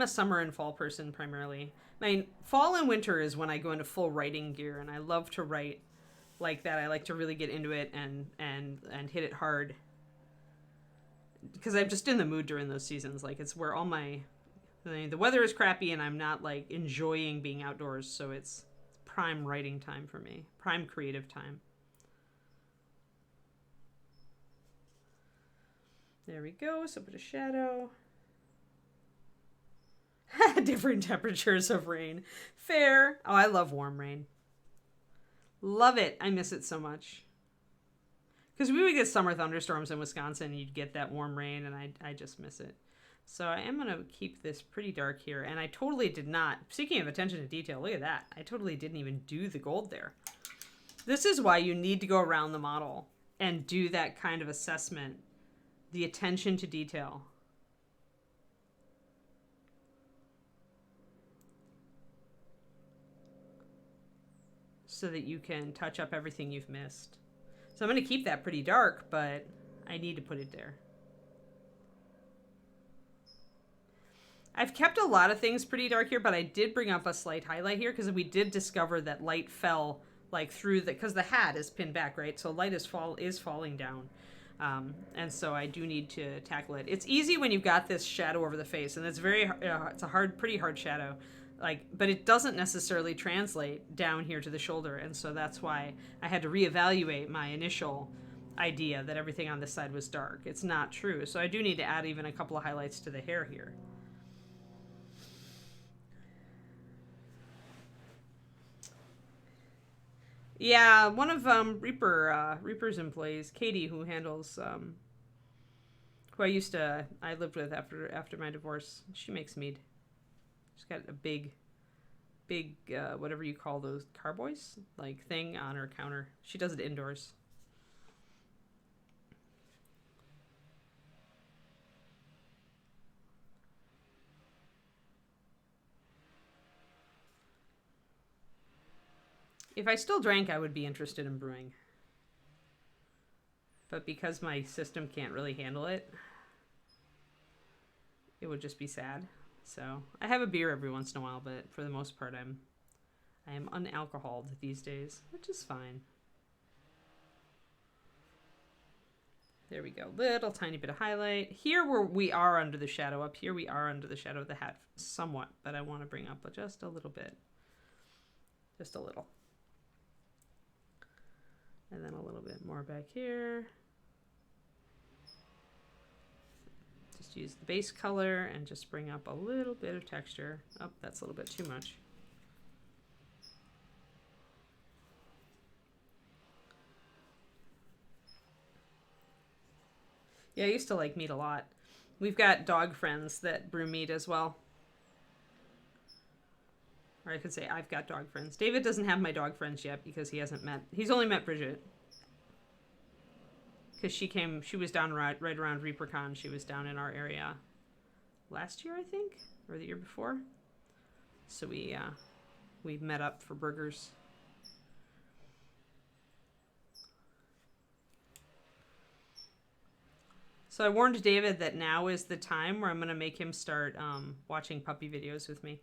a summer and fall person primarily. I mean, fall and winter is when I go into full writing gear, and I love to write like that. I like to really get into it and hit it hard because I'm just in the mood during those seasons. Like it's where the weather is crappy, and I'm not like enjoying being outdoors. So it's prime writing time for me, prime creative time. There we go. So put a shadow. Different temperatures of rain. Fair. Oh, I love warm rain. Love it. I miss it so much. Because we would get summer thunderstorms in Wisconsin, and you'd get that warm rain, and I just miss it. So I am going to keep this pretty dark here. And I totally did not, speaking of attention to detail, look at that. I totally didn't even do the gold there. This is why you need to go around the model and do that kind of assessment. The attention to detail. So that you can touch up everything you've missed. So I'm going to keep that pretty dark, but I need to put it there. I've kept a lot of things pretty dark here, but I did bring up a slight highlight here because we did discover that light fell like through the, because the hat is pinned back, right? So light is falling down. And so I do need to tackle it. It's easy when you've got this shadow over the face, and it's it's a pretty hard shadow. But it doesn't necessarily translate down here to the shoulder, and so that's why I had to reevaluate my initial idea that everything on this side was dark. It's not true, so I do need to add even a couple of highlights to the hair here. Yeah, one of Reaper's employees, Katie, who handles who I lived with after my divorce. She makes mead. She's got a big, whatever you call those carboys, like thing on her counter. She does it indoors. If I still drank, I would be interested in brewing. But because my system can't really handle it, it would just be sad. So I have a beer every once in a while, but for the most part, I am unalcoholed these days, which is fine. There we go. Little tiny bit of highlight. Here we are under the shadow. Up here we are under the shadow of the hat somewhat, but I want to bring up just a little bit. Just a little. And then a little bit more back here. Just use the base color and just bring up a little bit of texture. Oh, that's a little bit too much. Yeah, I used to like meat a lot. We've got dog friends that brew meat as well. Or I could say I've got dog friends. David doesn't have my dog friends yet because he's only met Bridget. Because she was down right around ReaperCon. She was down in our area last year, I think, or the year before. So we met up for burgers. So I warned David that now is the time where I'm going to make him start watching puppy videos with me.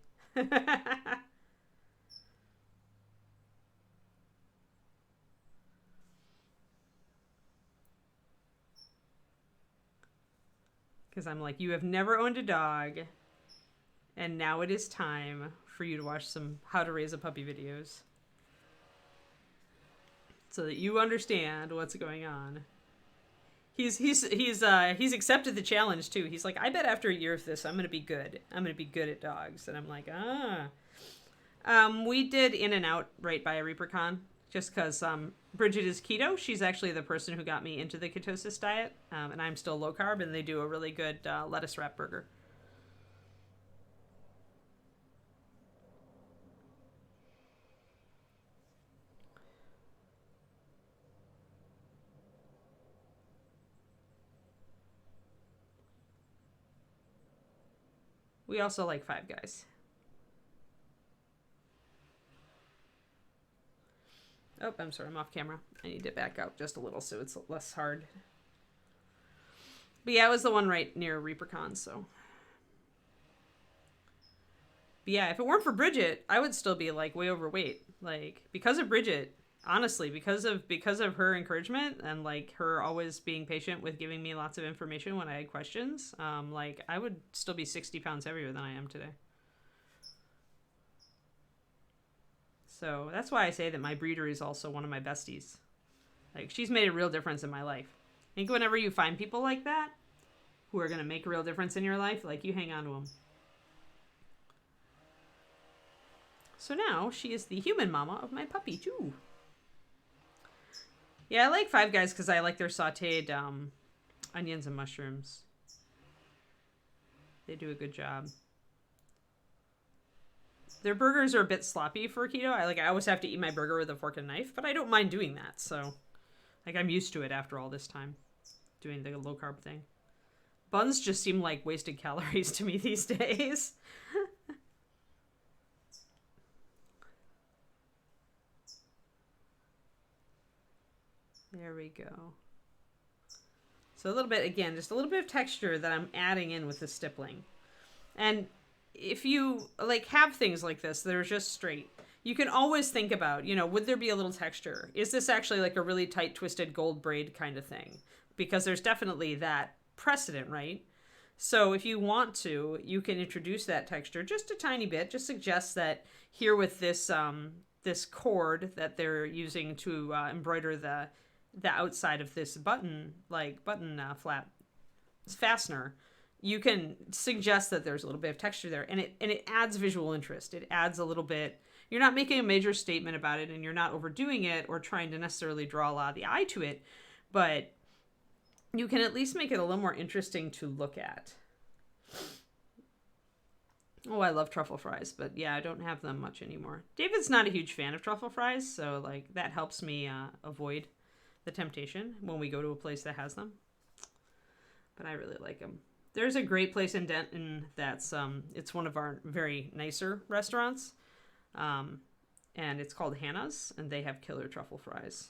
Because I'm like, you have never owned a dog, and now it is time for you to watch some how to raise a puppy videos. So that you understand what's going on. He's accepted the challenge too. He's like, I bet after a year of this, I'm gonna be good. I'm gonna be good at dogs. And I'm like, we did In and Out right by a ReaperCon, just because Bridget is keto. She's actually the person who got me into the ketosis diet, and I'm still low carb, and they do a really good lettuce wrap burger. We also like Five Guys. Oh, I'm sorry, I'm off camera. I need to back out just a little so it's less hard. But yeah, it was the one right near ReaperCon, so. But yeah, if it weren't for Bridget, I would still be like way overweight. Like, because of Bridget, honestly, because of her encouragement and like her always being patient with giving me lots of information when I had questions, like I would still be 60 pounds heavier than I am today. So that's why I say that my breeder is also one of my besties. Like, she's made a real difference in my life. I think whenever you find people like that, who are going to make a real difference in your life, like, you hang on to them. So now she is the human mama of my puppy too. Yeah, I like Five Guys because I like their sauteed onions and mushrooms. They do a good job. Their burgers are a bit sloppy for keto. I always have to eat my burger with a fork and knife, but I don't mind doing that. So, I'm used to it after all this time, doing the low carb thing. Buns just seem like wasted calories to me these days. There we go. So a little bit, again, just a little bit of texture that I'm adding in with the stippling. And if you have things like this that are just straight, you can always think about, would there be a little texture? Is this actually like a really tight, twisted gold braid kind of thing? Because there's definitely that precedent, right? So if you want to, you can introduce that texture just a tiny bit. Just suggest that here with this this cord that they're using to embroider the outside of this button flap fastener, you can suggest that there's a little bit of texture there, and it adds visual interest. It adds a little bit. You're not making a major statement about it, and you're not overdoing it or trying to necessarily draw a lot of the eye to it, but you can at least make it a little more interesting to look at. Oh, I love truffle fries, but yeah, I don't have them much anymore. David's not a huge fan of truffle fries, so that helps me avoid the temptation when we go to a place that has them. But I really like them. There's a great place in Denton that's it's one of our very nicer restaurants, and it's called Hannah's, and they have killer truffle fries.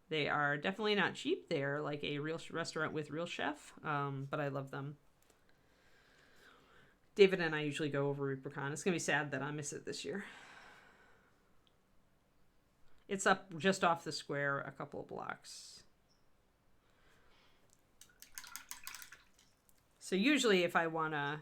They are definitely not cheap. They're like a real restaurant with real chef, but I love them. David and I usually go over ReaperCon. It's going to be sad that I miss it this year. It's up just off the square a couple of blocks. So usually if I want to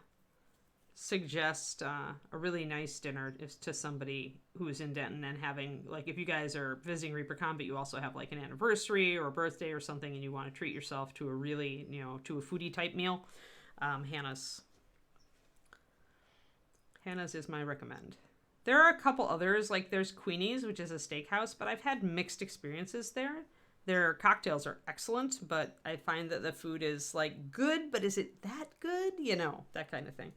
suggest a really nice dinner to somebody who's in Denton and having, if you guys are visiting ReaperCon, but you also have an anniversary or a birthday or something and you want to treat yourself to a really, to a foodie type meal, Hannah's is my recommend. There are a couple others, there's Queenie's, which is a steakhouse, but I've had mixed experiences there. Their cocktails are excellent, but I find that the food is good, but is it that good? That kind of thing.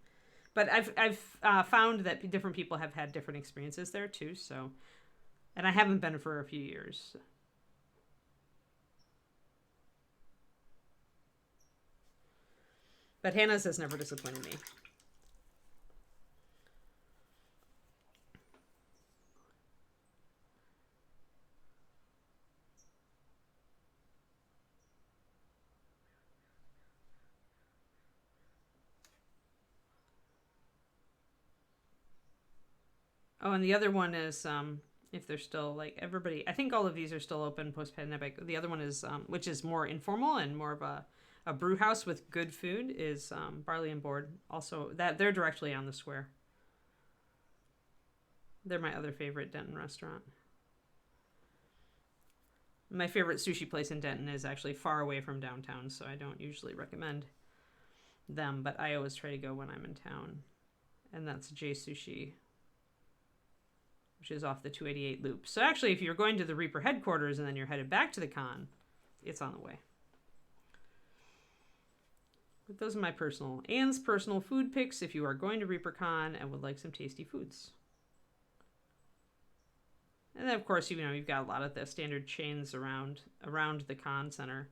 But I've found that different people have had different experiences there too. So, and I haven't been for a few years. But Hannah's has never disappointed me. Oh, and the other one is, if they're still, everybody, I think all of these are still open post-pandemic. The other one is, which is more informal and more of a brew house with good food, is Barley and Board. Also, they're directly on the square. They're my other favorite Denton restaurant. My favorite sushi place in Denton is actually far away from downtown, so I don't usually recommend them, but I always try to go when I'm in town. And that's J Sushi, which is off the 288 loop. So actually, if you're going to the Reaper headquarters and then you're headed back to the con, it's on the way. But those are my Anne's personal food picks if you are going to ReaperCon and would like some tasty foods. And then, of course, you've got a lot of the standard chains around the con center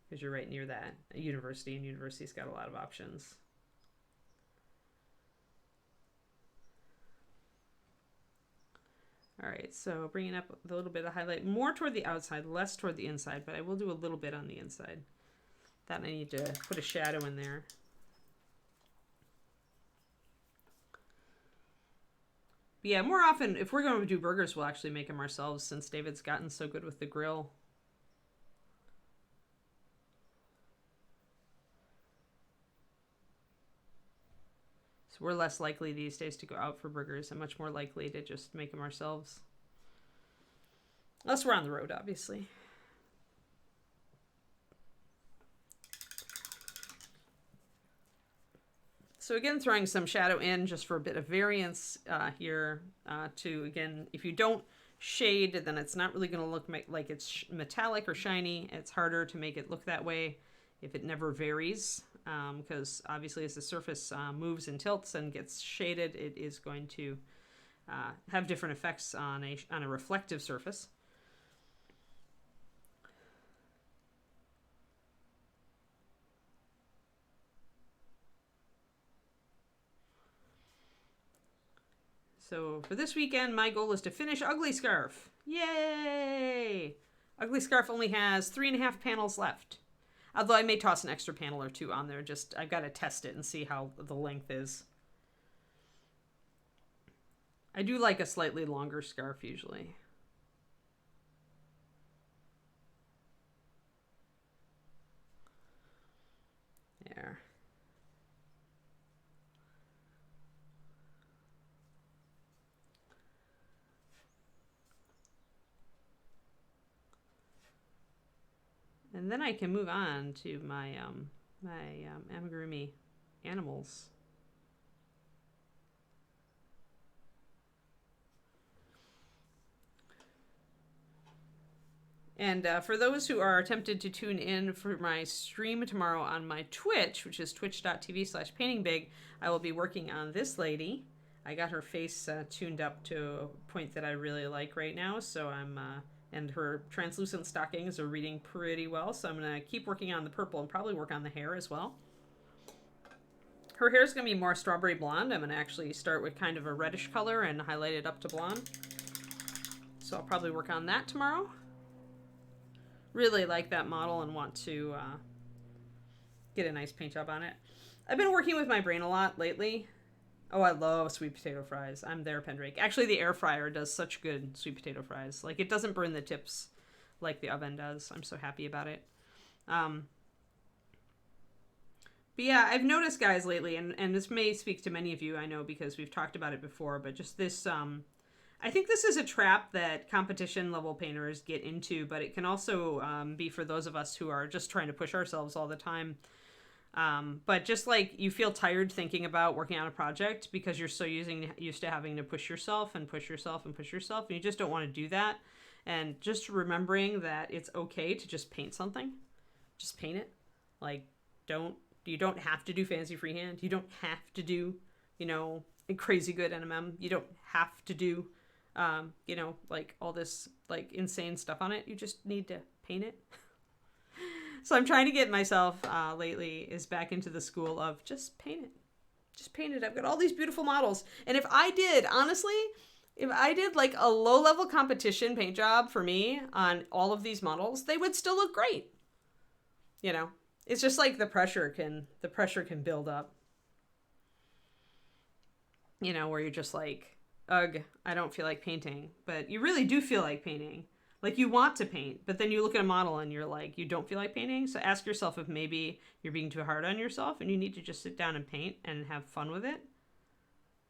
because you're right near that university, and university's got a lot of options. All right, so bringing up a little bit of highlight, more toward the outside, less toward the inside, but I will do a little bit on the inside. That I need to put a shadow in there. But yeah, more often, if we're going to do burgers, we'll actually make them ourselves since David's gotten so good with the grill. So we're less likely these days to go out for burgers and much more likely to just make them ourselves. Unless we're on the road, obviously. So again, throwing some shadow in just for a bit of variance here to, again, if you don't shade, then it's not really going to look like it's metallic or shiny. It's harder to make it look that way if it never varies, because obviously as the surface moves and tilts and gets shaded, it is going to have different effects on a reflective surface. So for this weekend, my goal is to finish Ugly Scarf. Yay! Ugly Scarf only has 3.5 panels left. Although I may toss an extra panel or two on there. Just, I've got to test it and see how the length is. I do like a slightly longer scarf usually. There. And then I can move on to my amigurumi animals. And for those who are tempted to tune in for my stream tomorrow on my Twitch, which is twitch.tv/paintingbig, I will be working on this lady. I got her face tuned up to a point that I really like right now, so and her translucent stockings are reading pretty well, so I'm going to keep working on the purple and probably work on the hair as well. Her hair is going to be more strawberry blonde. I'm going to actually start with kind of a reddish color and highlight it up to blonde. So I'll probably work on that tomorrow. Really like that model and want to get a nice paint job on it. I've been working with my brain a lot lately. Oh, I love sweet potato fries. I'm there, Pendrake. Actually, the air fryer does such good sweet potato fries. Like, it doesn't burn the tips like the oven does. I'm so happy about it. But yeah, I've noticed, guys, lately, and this may speak to many of you, I know, because we've talked about it before, but just this, I think this is a trap that competition level painters get into, but it can also be for those of us who are just trying to push ourselves all the time. But just like you feel tired thinking about working on a project because you're so used to having to push yourself and push yourself and push yourself, and you just don't want to do that. And just remembering that it's okay to just paint something. Just paint it. Like, you don't have to do fancy freehand. You don't have to do, crazy good NMM. You don't have to do, like all this like insane stuff on it. You just need to paint it. So I'm trying to get myself lately is back into the school of just paint it. Just paint it. I've got all these beautiful models. And if I did like a low-level competition paint job for me on all of these models, they would still look great. It's just like the pressure can build up. Where you're just like, ugh, I don't feel like painting. But you really do feel like painting. Like, you want to paint, but then you look at a model and you're like, you don't feel like painting. So ask yourself if maybe you're being too hard on yourself and you need to just sit down and paint and have fun with it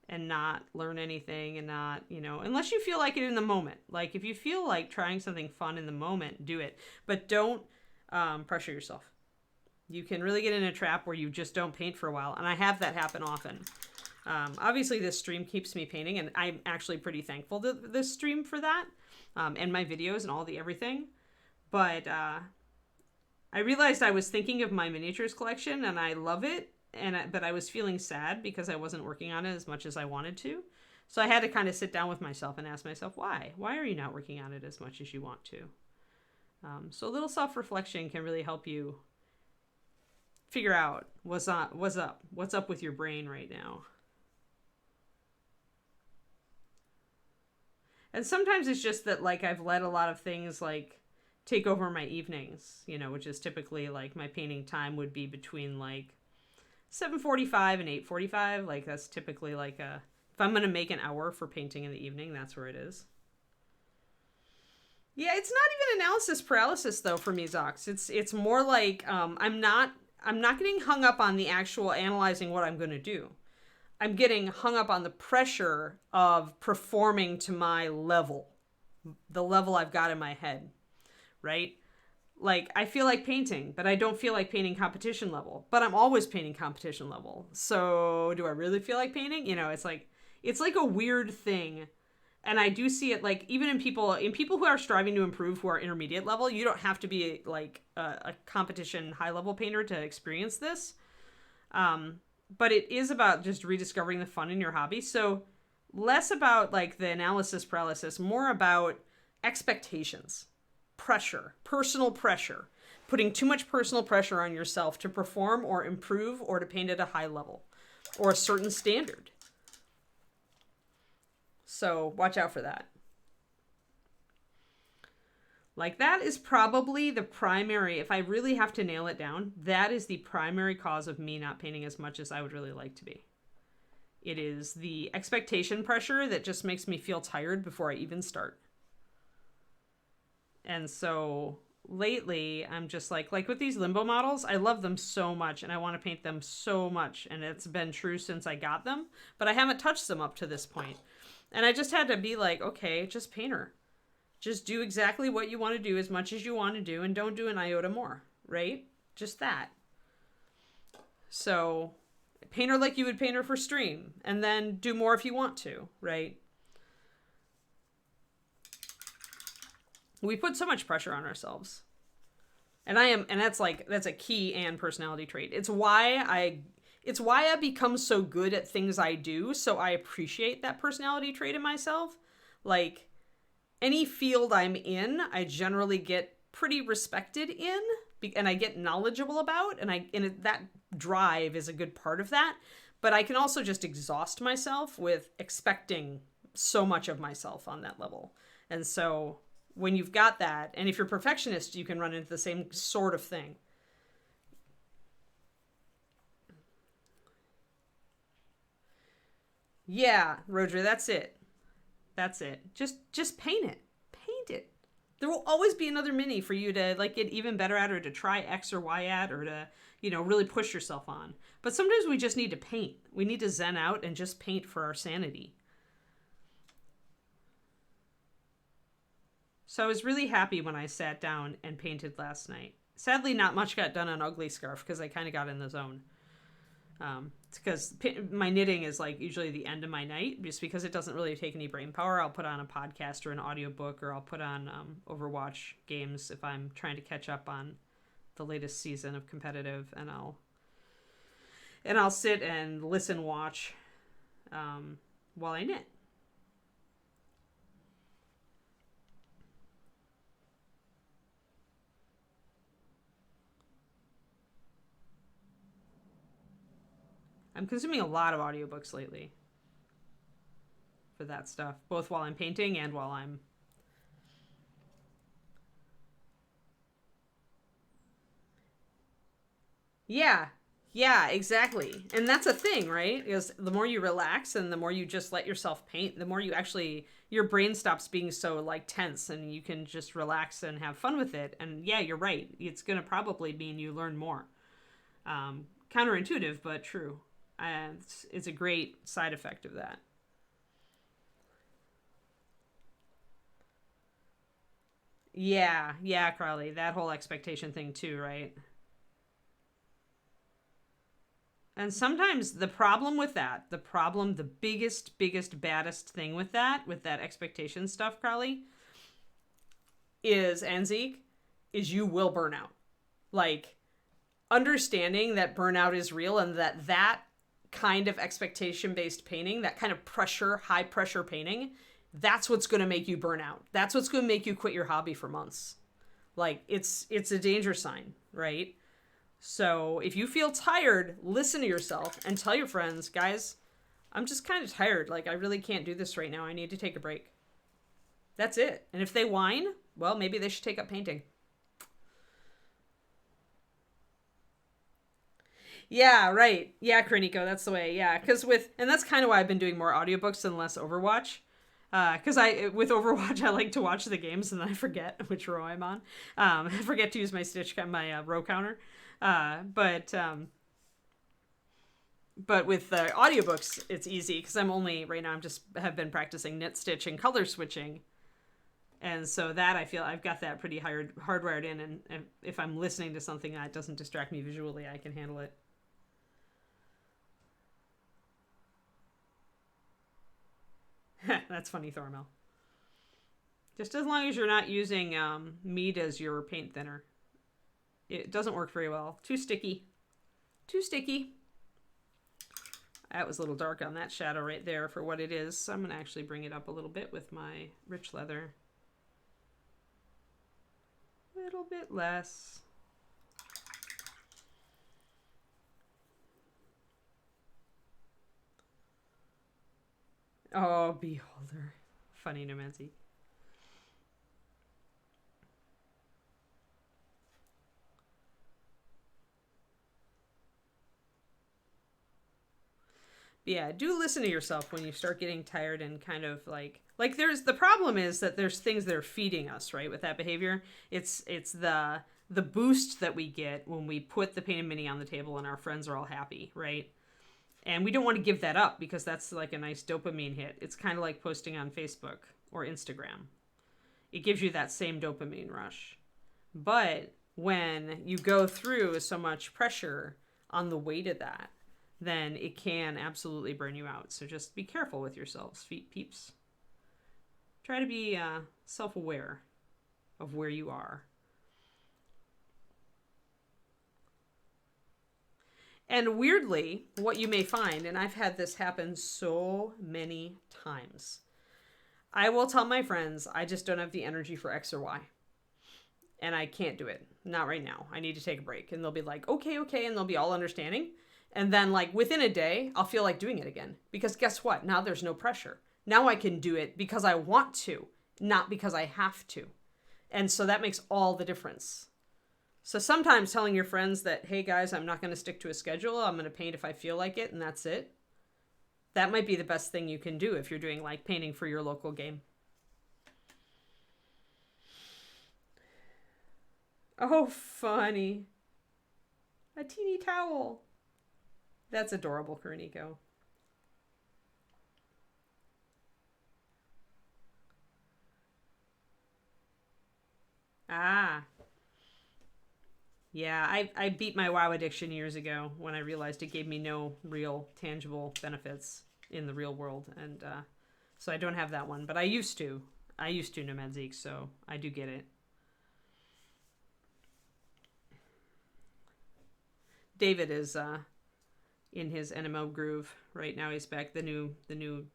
and not learn anything and not, unless you feel like it in the moment. Like, if you feel like trying something fun in the moment, do it. But don't pressure yourself. You can really get in a trap where you just don't paint for a while. And I have that happen often. Obviously, this stream keeps me painting, and I'm actually pretty thankful to this stream for that. And my videos and all the everything. But I realized I was thinking of my miniatures collection and I love it. But I was feeling sad because I wasn't working on it as much as I wanted to. So I had to kind of sit down with myself and ask myself, why? Why are you not working on it as much as you want to? So a little self-reflection can really help you figure out what's up with your brain right now. And sometimes it's just that, like, I've let a lot of things, like, take over my evenings, which is typically, like, my painting time would be between, like, 7:45 and 8:45. Like, that's typically, like, if I'm going to make an hour for painting in the evening, that's where it is. Yeah, it's not even analysis paralysis, though, for me, Zox. It's more like I'm not getting hung up on the actual analyzing what I'm going to do. I'm getting hung up on the pressure of performing to my level, the level I've got in my head, right? Like, I feel like painting, but I don't feel like painting competition level. But I'm always painting competition level. So do I really feel like painting? You know, it's like a weird thing. And I do see it, like, even in people who are striving to improve, who are intermediate level. You don't have to be like a competition high level painter to experience this. But it is about just rediscovering the fun in your hobby. So less about like the analysis paralysis, more about expectations, pressure, personal pressure, putting too much personal pressure on yourself to perform or improve or to paint at a high level or a certain standard. So watch out for that. Like, that is probably the primary, if I really have to nail it down, that is the primary cause of me not painting as much as I would really like to be. It is the expectation pressure that just makes me feel tired before I even start. And so lately, I'm just like with these limbo models, I love them so much and I want to paint them so much. And it's been true since I got them, but I haven't touched them up to this point. And I just had to be like, okay, just paint her. Just do exactly what you want to do as much as you want to do and don't do an iota more, right? Just that. So paint her like you would paint her for stream and then do more if you want to, right? We put so much pressure on ourselves. And that's a key and personality trait. It's why I become so good at things I do, so I appreciate that personality trait in myself. Like, any field I'm in, I generally get pretty respected in, and I get knowledgeable about, and that drive is a good part of that. But I can also just exhaust myself with expecting so much of myself on that level. And so when you've got that, and if you're perfectionist, you can run into the same sort of thing. Yeah, Roger, that's it. That's it. Just paint it. Paint it. There will always be another mini for you to like get even better at, or to try X or Y at, or to, really push yourself on. But sometimes we just need to paint. We need to zen out and just paint for our sanity. So I was really happy when I sat down and painted last night. Sadly, not much got done on Ugly Scarf because I kind of got in the zone. It's because my knitting is like usually the end of my night, just because it doesn't really take any brain power. I'll put on a podcast or an audiobook, or I'll put on Overwatch games if I'm trying to catch up on the latest season of competitive, and I'll sit and listen, watch while I knit. I'm consuming a lot of audiobooks lately for that stuff, both while I'm painting and while I'm... Yeah, exactly. And that's a thing, right? Because the more you relax and the more you just let yourself paint, the more you actually, your brain stops being so like tense, and you can just relax and have fun with it. And yeah, you're right. It's going to probably mean you learn more. Counterintuitive, but true. And it's a great side effect of that. Yeah, Crowley. That whole expectation thing too, right? And sometimes the problem with that, the biggest, baddest thing with that expectation stuff, Crowley, and Zeke, is you will burn out. Like, understanding that burnout is real, and that kind of expectation-based painting, that kind of pressure, high pressure painting, that's what's going to make you burn out. That's what's going to make you quit your hobby for months. Like, it's a danger sign, right? So if you feel tired, listen to yourself and tell your friends, guys, I'm just kind of tired. Like, I really can't do this right now. I need to take a break. That's it. And if they whine, well, maybe they should take up painting. Yeah, right. Yeah, Kroniko, that's the way. Yeah, and that's kind of why I've been doing more audiobooks and less Overwatch. Because with Overwatch, I like to watch the games and then I forget which row I'm on. I forget to use my row counter. But with audiobooks, it's easy because right now have been practicing knit, stitch, and color switching. And so that I feel I've got that pretty hardwired in, and if I'm listening to something that doesn't distract me visually, I can handle it. That's funny, Thormel. Just as long as you're not using meat as your paint thinner. It doesn't work very well. Too sticky. Too sticky. That was a little dark on that shadow right there for what it is. So I'm going to actually bring it up a little bit with my rich leather. A little bit less. Oh, beholder. Funny Nemenzi. Yeah, do listen to yourself when you start getting tired and kind of like there's the problem is that there's things that are feeding us, right, with that behavior. It's the boost that we get when we put the painted mini on the table and our friends are all happy, right? And we don't want to give that up because that's like a nice dopamine hit. It's kind of like posting on Facebook or Instagram. It gives you that same dopamine rush. But when you go through so much pressure on the way to that, then it can absolutely burn you out. So just be careful with yourselves, peeps. Try to be self-aware of where you are. And weirdly, what you may find, and I've had this happen so many times, I will tell my friends, I just don't have the energy for X or Y. And I can't do it. Not right now. I need to take a break. And they'll be like, okay. And they'll be all understanding. And then like within a day, I'll feel like doing it again. Because guess what? Now there's no pressure. Now I can do it because I want to, not because I have to. And so that makes all the difference. So sometimes telling your friends that, hey guys, I'm not going to stick to a schedule. I'm going to paint if I feel like it, and that's it. That might be the best thing you can do if you're doing like painting for your local game. Oh, funny. A teeny towel. That's adorable, Karuniko. Ah. Yeah, I beat my WoW addiction years ago when I realized it gave me no real tangible benefits in the real world. And so I don't have that one. But I used to. Nemenzik, so I do get it. David is in his NMO groove right now. He's back. The new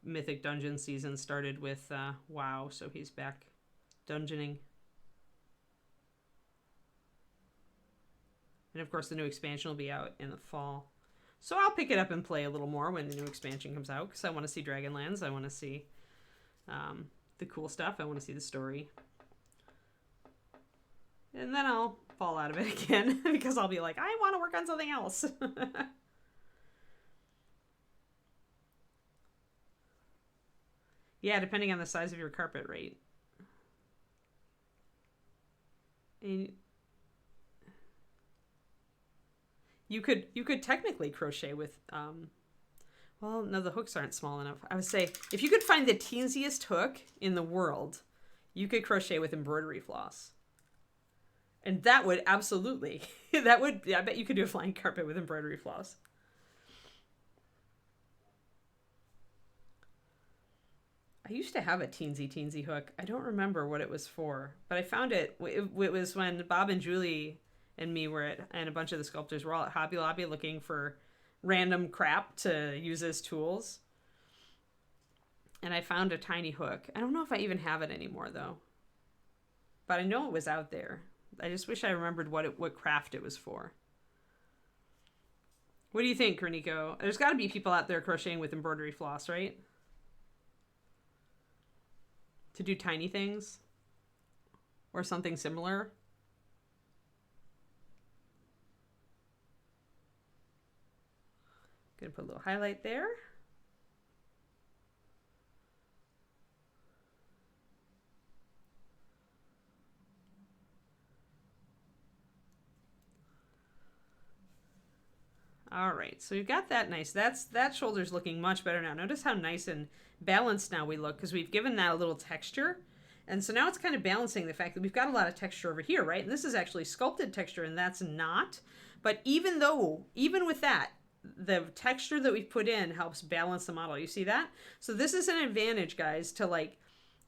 Mythic Dungeon season started with WoW, so he's back dungeoning. And of course, the new expansion will be out in the fall. So I'll pick it up and play a little more when the new expansion comes out, because I want to see Dragonlands. I want to see the cool stuff. I want to see the story. And then I'll fall out of it again, because I'll be like, I want to work on something else. Yeah, depending on the size of your carpet, right? And you could technically crochet with well, no, the hooks aren't small enough. I would say if you could find the teensiest hook in the world, you could crochet with embroidery floss. And that would absolutely, I bet you could do a flying carpet with embroidery floss. I used to have a teensy hook. I don't remember what it was for, but I found it. It was when Bob and Julie and me and a bunch of the sculptors were all at Hobby Lobby looking for random crap to use as tools. And I found a tiny hook. I don't know if I even have it anymore though. But I know it was out there. I just wish I remembered what craft it was for. What do you think, Kerniko? There's got to be people out there crocheting with embroidery floss, right? To do tiny things? Or something similar? Gonna put a little highlight there. All right, so we've got that nice. That shoulder's looking much better now. Notice how nice and balanced now we look, because we've given that a little texture. And so now it's kind of balancing the fact that we've got a lot of texture over here, right? And this is actually sculpted texture, and that's not. But even with that, the texture that we've put in helps balance the model. You see that? So this is an advantage, guys, to like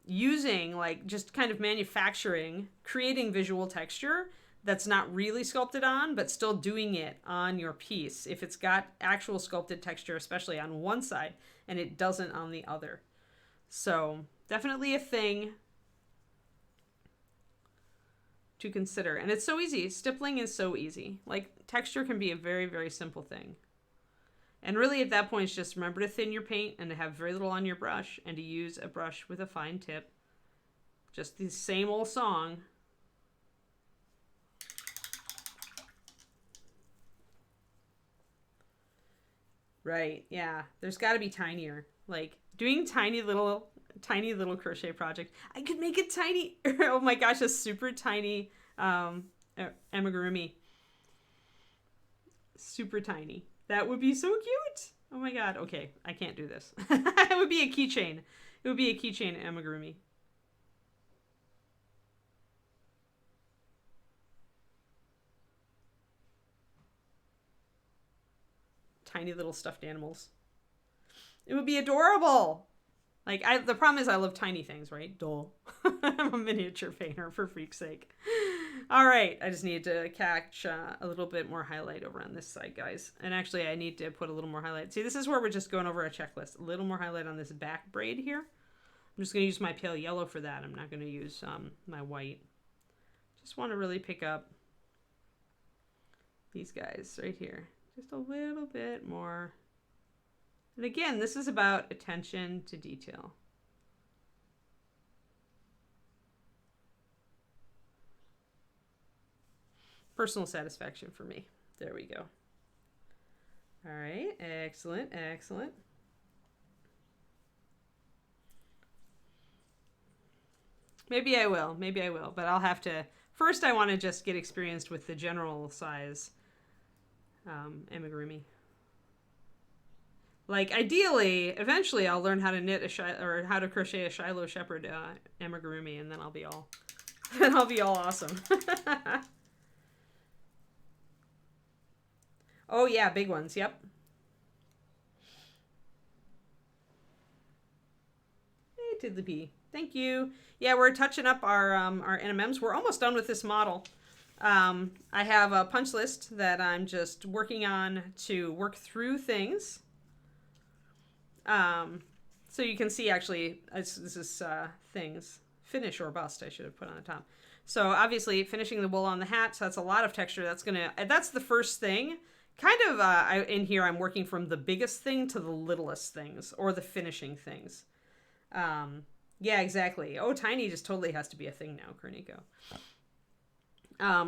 using, like, just kind of manufacturing, creating visual texture that's not really sculpted on, but still doing it on your piece. If it's got actual sculpted texture, especially on one side, and it doesn't on the other. So definitely a thing to consider. And it's so easy. Stippling is so easy. Like, texture can be a very, very simple thing. And really at that point, it's just remember to thin your paint and to have very little on your brush and to use a brush with a fine tip. Just the same old song. Right, yeah. There's got to be tinier. Like, doing tiny little crochet project. I could make a tiny, oh my gosh, a super tiny amigurumi. Super tiny. That would be so cute. Oh my god. Okay, I can't do this. It would be a keychain. It would be a keychain amigurumi. Tiny little stuffed animals. It would be adorable. Like, the problem is I love tiny things, right? Duh. I'm a miniature painter, for freak's sake. All right, I just need to catch a little bit more highlight over on this side, guys. And actually, I need to put a little more highlight. See, this is where we're just going over a checklist. A little more highlight on this back braid here. I'm just going to use my pale yellow for that. I'm not going to use my white. Just want to really pick up these guys right here. Just a little bit more. And again, this is about attention to detail. Personal satisfaction for me. There we go. All right, excellent, excellent. Maybe I will, but I'll have to, first I want to just get experienced with the general size amigurumi. Like, ideally, eventually I'll learn how to knit or how to crochet a Shiloh Shepherd amigurumi, and then I'll be all, awesome. Oh yeah, big ones. Yep. Hey, Tiddly P. Thank you. Yeah, we're touching up our NMMs. We're almost done with this model. I have a punch list that I'm just working on to work through things. So you can see, actually, this is things. Finish or bust, I should have put on the top. So obviously finishing the wool on the hat, so that's a lot of texture. That's the first thing. Kind of in here I'm working from the biggest thing to the littlest things, or the finishing things. Yeah, exactly. Oh, tiny just totally has to be a thing now, Kerniko.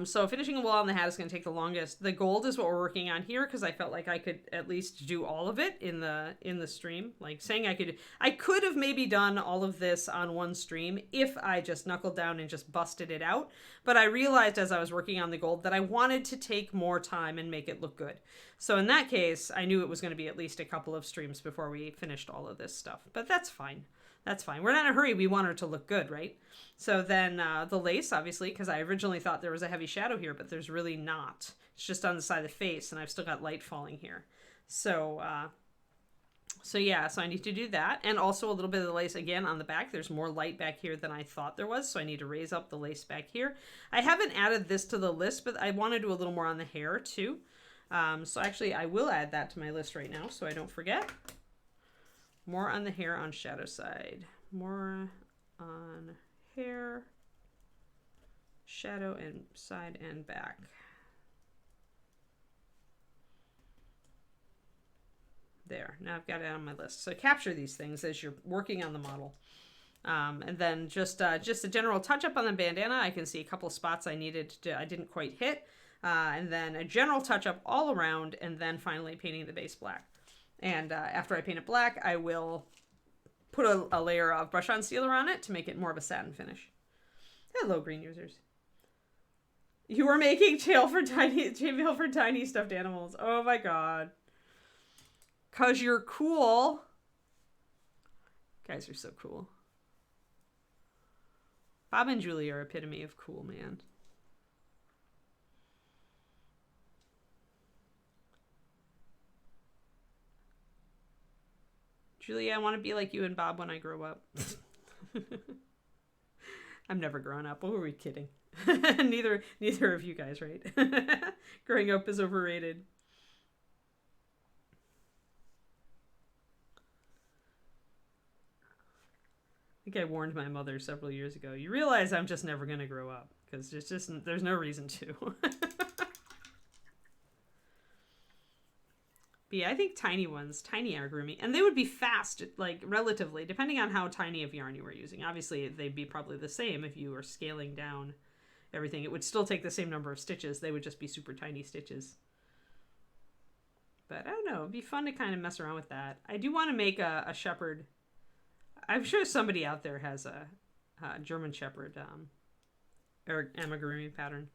So finishing the wool on the hat is going to take the longest. The gold is what we're working on here, because I felt like I could at least do all of it in the stream. Like, saying I could have maybe done all of this on one stream if I just knuckled down and just busted it out. But I realized as I was working on the gold that I wanted to take more time and make it look good. So in that case, I knew it was going to be at least a couple of streams before we finished all of this stuff. But that's fine. That's fine. We're not in a hurry. We want her to look good, right? So then the lace, obviously, because I originally thought there was a heavy shadow here, but there's really not. It's just on the side of the face, and I've still got light falling here. So yeah, so I need to do that. And also a little bit of the lace, again, on the back. There's more light back here than I thought there was, so I need to raise up the lace back here. I haven't added this to the list, but I want to do a little more on the hair, too. So actually, I will add that to my list right now, so I don't forget. More on the hair on shadow side. More on hair, shadow, and side and back. There. Now I've got it on my list. So capture these things as you're working on the model. And then just a general touch up on the bandana. I can see a couple spots I didn't quite hit. And then a general touch up all around, and then finally painting the base black. And after I paint it black, I will put a layer of brush on sealer on it to make it more of a satin finish. Hello, green users. You were making tail for tiny stuffed animals. Oh my god. 'Cause you're cool. Guys are so cool. Bob and Julie are epitome of cool, man. Julie, I want to be like you and Bob when I grow up. I'm never grown up. What were we kidding? neither of you guys, right? Growing up is overrated. I think I warned my mother several years ago. You realize I'm just never going to grow up because there's no reason to. But yeah, I think tiny amigurumi, and they would be fast, like relatively, depending on how tiny of yarn you were using. Obviously, they'd be probably the same if you were scaling down everything. It would still take the same number of stitches. They would just be super tiny stitches. But I don't know. It'd be fun to kind of mess around with that. I do want to make a shepherd. I'm sure somebody out there has a German shepherd or amigurumi pattern.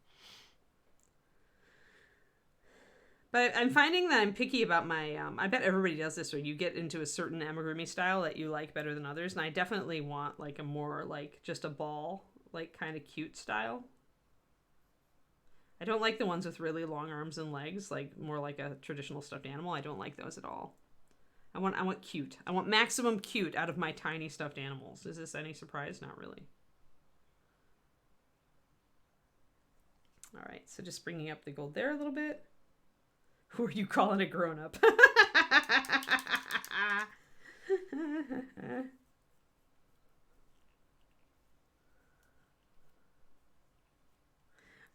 But I'm finding that I'm picky about my, I bet everybody does this, where you get into a certain amigurumi style that you like better than others. And I definitely want like a more like just a ball, like kind of cute style. I don't like the ones with really long arms and legs, like more like a traditional stuffed animal. I don't like those at all. I want cute. I want maximum cute out of my tiny stuffed animals. Is this any surprise? Not really. All right, so just bringing up the gold there a little bit. Who are you calling a grown-up?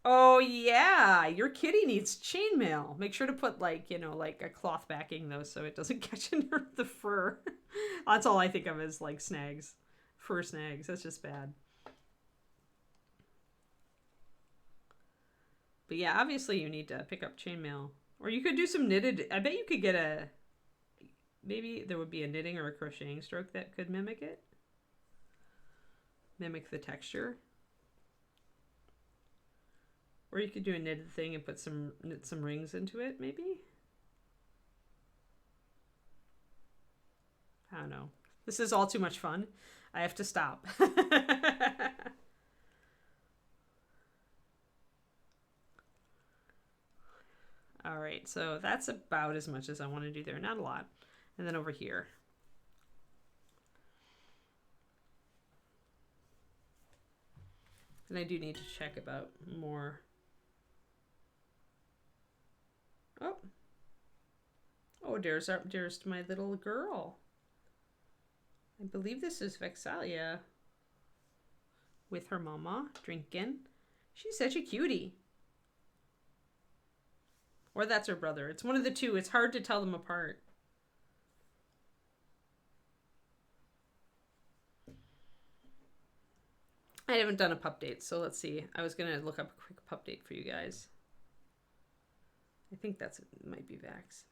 Oh, yeah. Your kitty needs chainmail. Make sure to put, like, you know, like a cloth backing, though, so it doesn't catch under the fur. That's all I think of as, like, snags. Fur snags. That's just bad. But yeah, obviously you need to pick up chainmail. Or you could do some knitted. I bet you could get a... Maybe there would be a knitting or a crocheting stroke that could mimic it. Mimic the texture. Or you could do a knitted thing and knit some rings into it, maybe? I don't know. This is all too much fun. I have to stop. All right, so that's about as much as I want to do there. Not a lot. And then over here. And I do need to check about more. Oh. Oh, there's my little girl. I believe this is Vexalia with her mama drinking. She's such a cutie. Or that's her brother. It's one of the two. It's hard to tell them apart. I haven't done a pup date, so let's see. I was going to look up a quick pup date for you guys. I think it might be Vax.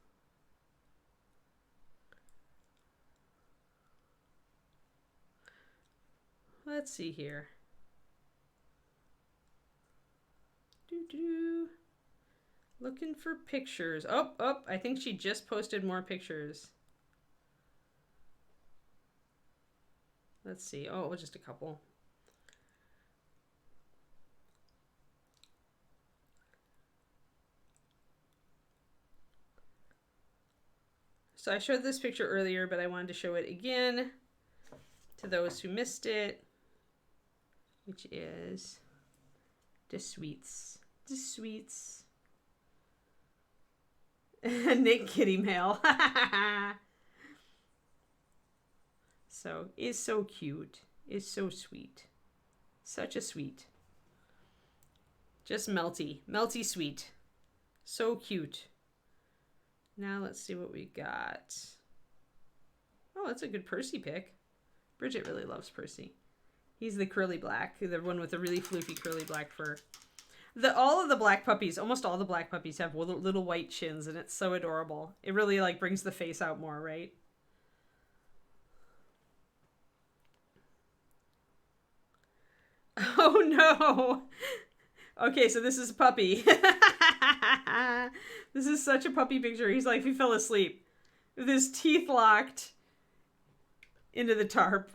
Let's see here. Doo-doo. Looking for pictures. Oh, I think she just posted more pictures. Let's see. Oh, it was just a couple. So I showed this picture earlier, but I wanted to show it again to those who missed it, which is the sweets. The sweets. Nick Kitty Mail. So, is so cute. Is so sweet. Such a sweet. Just melty. Melty sweet. So cute. Now let's see what we got. Oh, that's a good Percy pick. Bridget really loves Percy. He's the curly black. The one with the really floofy curly black fur. All of the black puppies, almost all the black puppies have little white chins, and it's so adorable. It really like brings the face out more, right? Oh no! Okay, so this is a puppy. This is such a puppy picture. He's like, he fell asleep with his teeth locked into the tarp.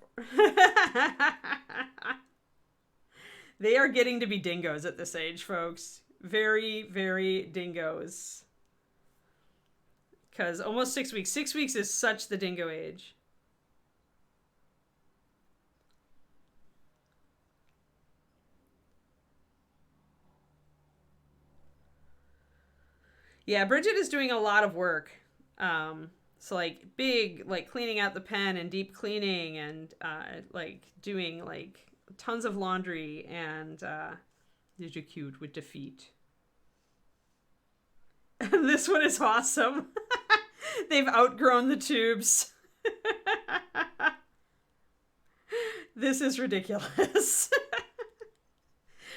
They are getting to be dingoes at this age, folks. Very, very dingoes. Because almost 6 weeks. 6 weeks is such the dingo age. Yeah, Bridget is doing a lot of work. So like big, like cleaning out the pen and deep cleaning and like doing like tons of laundry and these are cute with the feet. And this one is awesome. They've outgrown the tubes. This is ridiculous.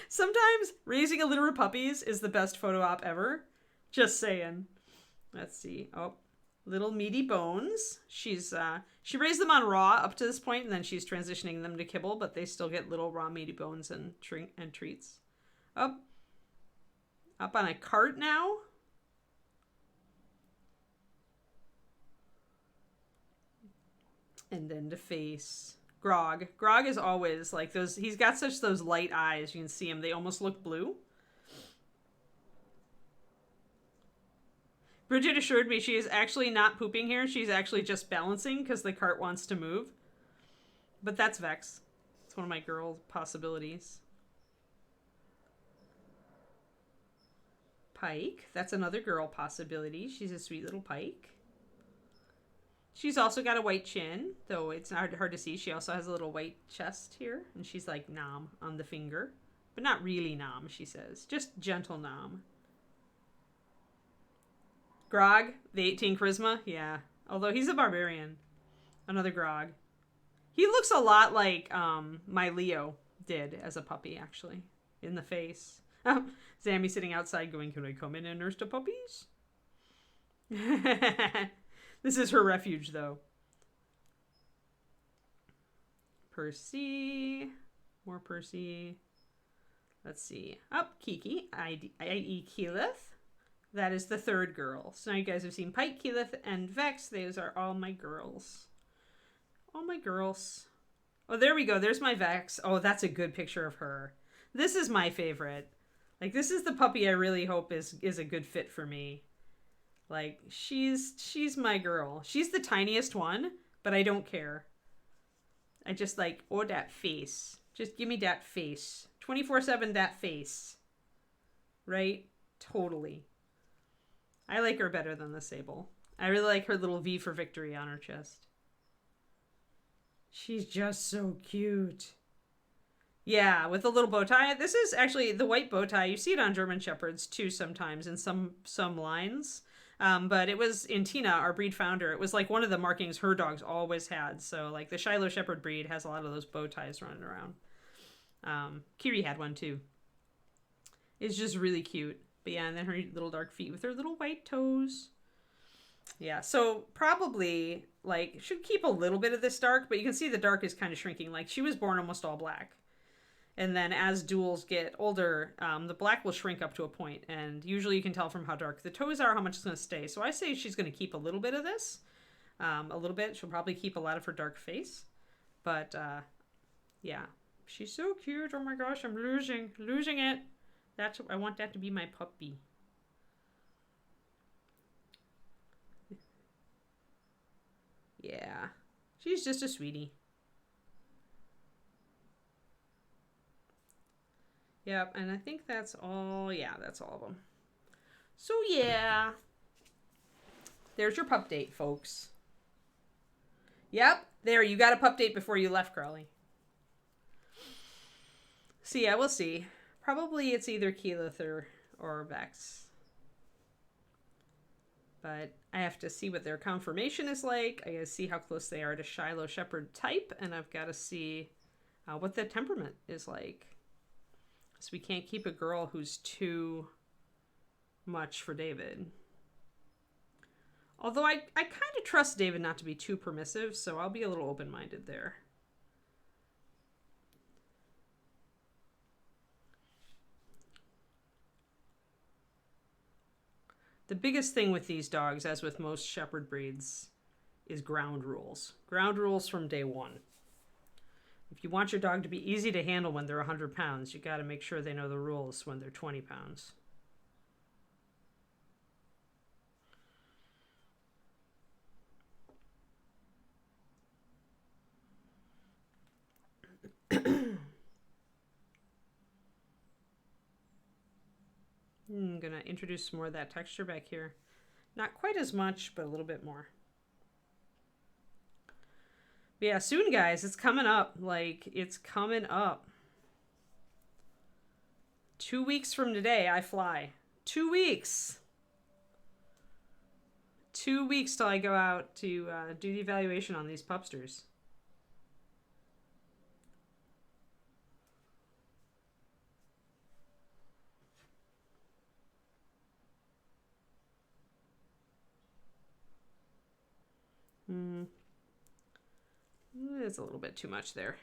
Sometimes raising a litter of puppies is the best photo op ever. Just saying. Let's see. Oh, little meaty bones. She raised them on raw up to this point, and then she's transitioning them to kibble, but they still get little raw meaty bones and treats. Up on a cart now. And then the face. Grog. Grog is always like those. He's got such those light eyes. You can see him. They almost look blue. Bridget assured me she is actually not pooping here. She's actually just balancing because the cart wants to move. But that's Vex. It's one of my girl possibilities. Pike. That's another girl possibility. She's a sweet little Pike. She's also got a white chin, though it's hard to see. She also has a little white chest here. And she's like nom on the finger. But not really nom, she says. Just gentle nom. Grog, the 18 charisma, yeah. Although he's a barbarian. Another Grog. He looks a lot like my Leo did as a puppy, actually. In the face. Zammy sitting outside going, can I come in and nurse the puppies? This is her refuge, though. Percy. More Percy. Let's see. Up, Kiki. I.e. Keyleth. That is the third girl. So now you guys have seen Pike, Keyleth, and Vex. Those are all my girls. All my girls. Oh, there we go. There's my Vex. Oh, that's a good picture of her. This is my favorite. Like, this is the puppy I really hope is a good fit for me. Like, she's my girl. She's the tiniest one, but I don't care. I just like, oh, that face. Just give me that face. 24/7 that face. Right? Totally. I like her better than the Sable. I really like her little V for victory on her chest. She's just so cute. Yeah, with the little bow tie. This is actually the white bow tie. You see it on German Shepherds too sometimes in some lines. But it was in Tina, our breed founder. It was like one of the markings her dogs always had. So like the Shiloh Shepherd breed has a lot of those bow ties running around. Kiri had one too. It's just really cute. But yeah, and then her little dark feet with her little white toes. Yeah, so probably, like, should keep a little bit of this dark, but you can see the dark is kind of shrinking. Like, she was born almost all black. And then as duels get older, the black will shrink up to a point. And usually you can tell from how dark the toes are how much it's going to stay. So I say she's going to keep a little bit of this. A little bit. She'll probably keep a lot of her dark face. But, yeah. She's so cute. Oh my gosh, I'm losing it. I want that to be my puppy. Yeah. She's just a sweetie. Yep, and I think that's all. Yeah, that's all of them. So, yeah. There's your pup date, folks. Yep, there. You got a pup date before you left, Crowley. So, yeah, we'll see. Probably it's either Keyleth or Vex. But I have to see what their conformation is like. I gotta see how close they are to Shiloh Shepherd type. And I've got to see what the temperament is like. So we can't keep a girl who's too much for David. Although I kind of trust David not to be too permissive, so I'll be a little open-minded there. The biggest thing with these dogs, as with most shepherd breeds, is ground rules. Ground rules from day one. If you want your dog to be easy to handle when they're 100 pounds, you got to make sure they know the rules when they're 20 pounds. I'm going to introduce some more of that texture back here. Not quite as much, but a little bit more. But yeah, soon, guys, it's coming up. Like, it's coming up. 2 weeks from today, I fly. 2 weeks. 2 weeks till I go out to do the evaluation on these pupsters. It's a little bit too much there.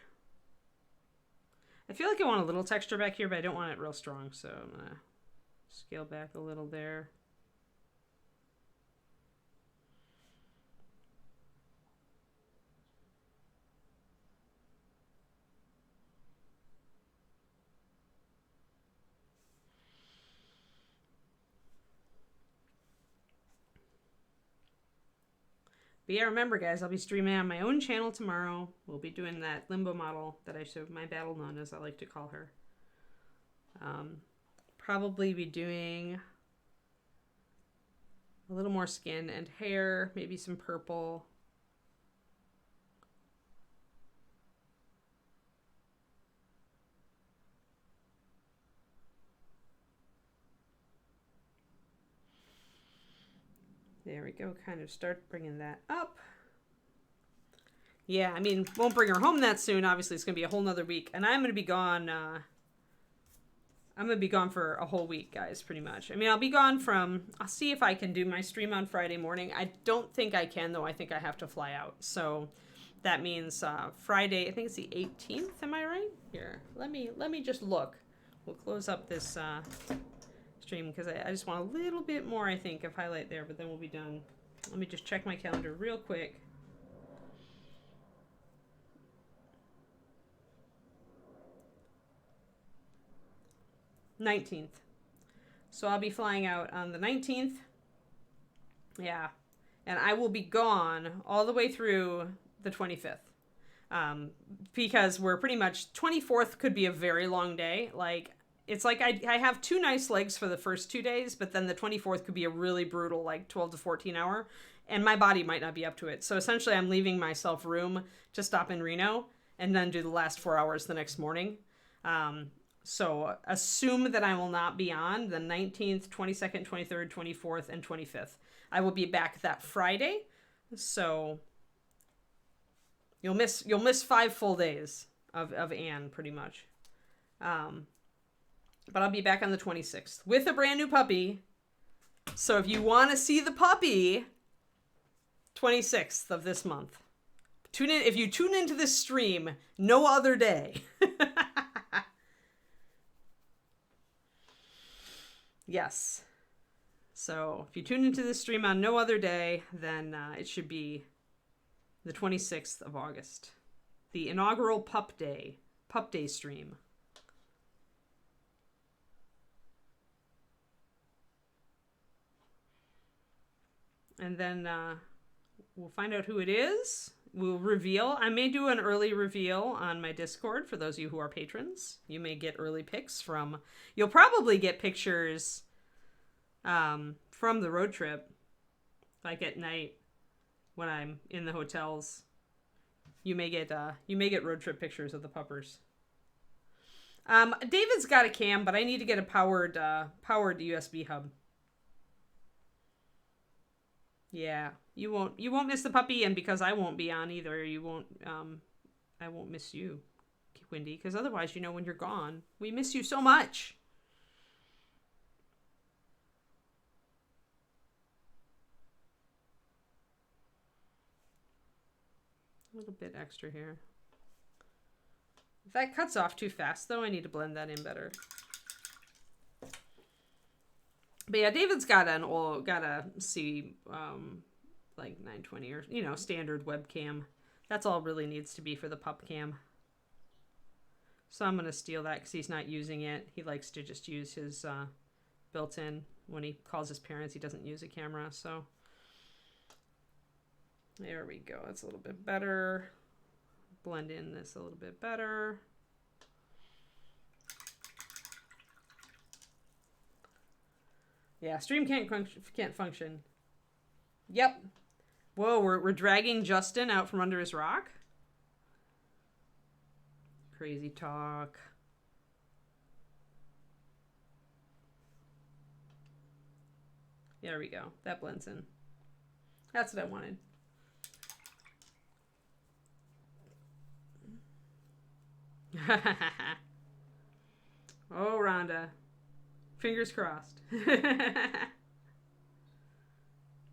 I feel like I want a little texture back here, but I don't want it real strong, so I'm going to scale back a little there. But yeah, remember, guys, I'll be streaming on my own channel tomorrow. We'll be doing that limbo model that I showed, my battle nun, as I like to call her. Probably be doing a little more skin and hair, maybe some purple. There we go, kind of start bringing that up. Yeah, I mean, won't bring her home that soon. Obviously, it's going to be a whole nother week. And I'm going to be gone, I'm going to be gone for a whole week, guys, pretty much. I mean, I'll be gone from, I'll see if I can do my stream on Friday morning. I don't think I can, though. I think I have to fly out. So that means Friday, I think it's the 18th, am I right? Here, let me just look. We'll close up this stream because I just want a little bit more, I think, of highlight there, but then we'll be done. Let me just check my calendar real quick. $19th. So I'll be flying out on the 19th. Yeah. And I will be gone all the way through the 25th. Because we're pretty much, 24th could be a very long day. Like, it's like I have 2 nice legs for the first 2 days, but then the 24th could be a really brutal, like 12 to 14 hour, and my body might not be up to it. So essentially I'm leaving myself room to stop in Reno and then do the last 4 hours the next morning. So assume that I will not be on the 19th, 22nd, 23rd, 24th, and 25th. I will be back that Friday. So you'll miss 5 full days of Anne pretty much. But I'll be back on the 26th with a brand new puppy. So if you want to see the puppy, 26th of this month. Tune in. If you tune into this stream, no other day. Yes. So if you tune into this stream on no other day, then it should be the 26th of August. The inaugural Pup Day stream. And then we'll find out who it is. We'll reveal. I may do an early reveal on my Discord for those of you who are patrons. You may get early pics from... You'll probably get pictures from the road trip. Like at night when I'm in the hotels. You may get road trip pictures of the puppers. David's got a cam, but I need to get a powered USB hub. Yeah, you won't miss the puppy, and because I won't be on either, I won't miss you, Wendy, because otherwise, when you're gone, we miss you so much. A little bit extra here. If that cuts off too fast, though, I need to blend that in better. But yeah, David's got a C, like 920 or, standard webcam. That's all it really needs to be for the pup cam. So I'm going to steal that because he's not using it. He likes to just use his built-in. When he calls his parents, he doesn't use a camera. So there we go. It's a little bit better. Blend in this a little bit better. Yeah, stream can't function. Yep. Whoa, we're dragging Justin out from under his rock? Crazy talk. There we go. That blends in. That's what I wanted. Oh, Rhonda. Fingers crossed.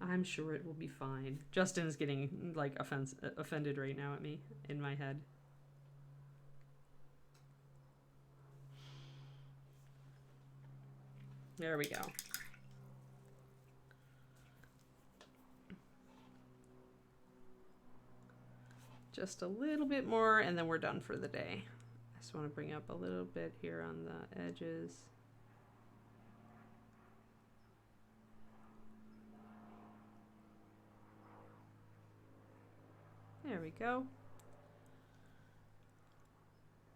I'm sure it will be fine. Justin is getting like offended right now at me in my head. There we go. Just a little bit more and then we're done for the day. I just want to bring up a little bit here on the edges. There we go.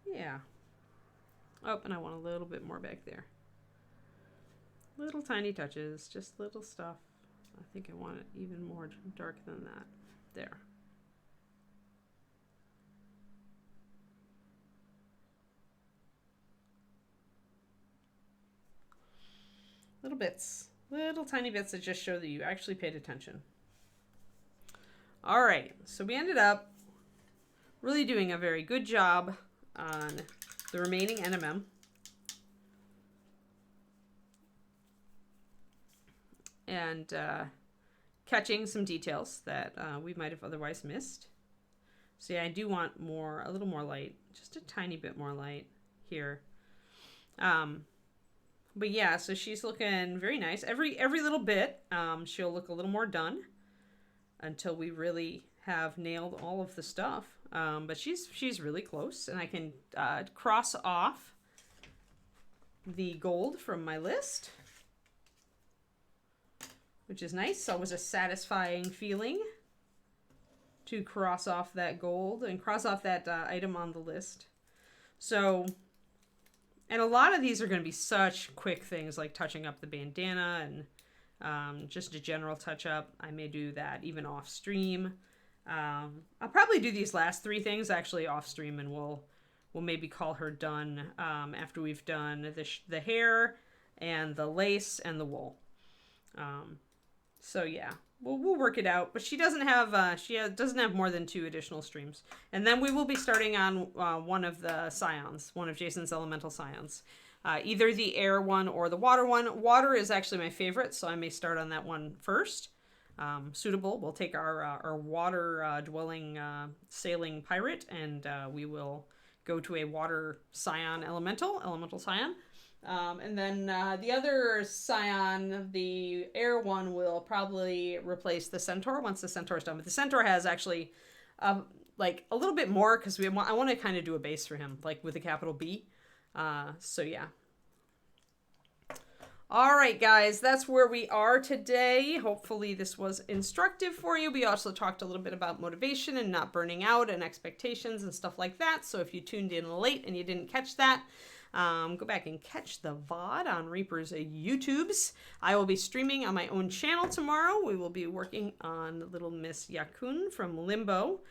Yeah. Oh, and I want a little bit more back there. Little tiny touches, just little stuff. I think I want it even more dark than that. There. Little bits. Little tiny bits that just show that you actually paid attention. All right, so we ended up really doing a very good job on the remaining NMM. And catching some details that we might have otherwise missed. So yeah, I do want a little more light, just a tiny bit more light here. But yeah, so she's looking very nice. Every little bit, she'll look a little more done until we really have nailed all of the stuff. But she's really close, and I can cross off the gold from my list, which is nice. So it was a satisfying feeling to cross off that gold and cross off that item on the list. So, and a lot of these are going to be such quick things like touching up the bandana and just a general touch up. I may do that even off stream. I'll probably do these last three things actually off stream, and we'll maybe call her done after we've done the hair and the lace and the wool. So yeah, we'll work it out. But she doesn't have doesn't have more than 2 additional streams, and then we will be starting on one of the scions, one of Jason's elemental scions, either the air one or the water one. Water is actually my favorite, so I may start on that one first. Suitable. We'll take our water dwelling sailing pirate, and we will go to a water scion elemental scion. And then the other scion, the air one, will probably replace the centaur once the centaur is done. But the centaur has actually like a little bit more because I want to kind of do a base for him, like with a capital B. So yeah. All right, guys, that's where we are today. Hopefully this was instructive for you. We also talked a little bit about motivation and not burning out and expectations and stuff like that. So if you tuned in late and you didn't catch that, go back and catch the VOD on Reaper's YouTubes. I will be streaming on my own channel tomorrow. We will be working on Little Miss Yakun from Limbo.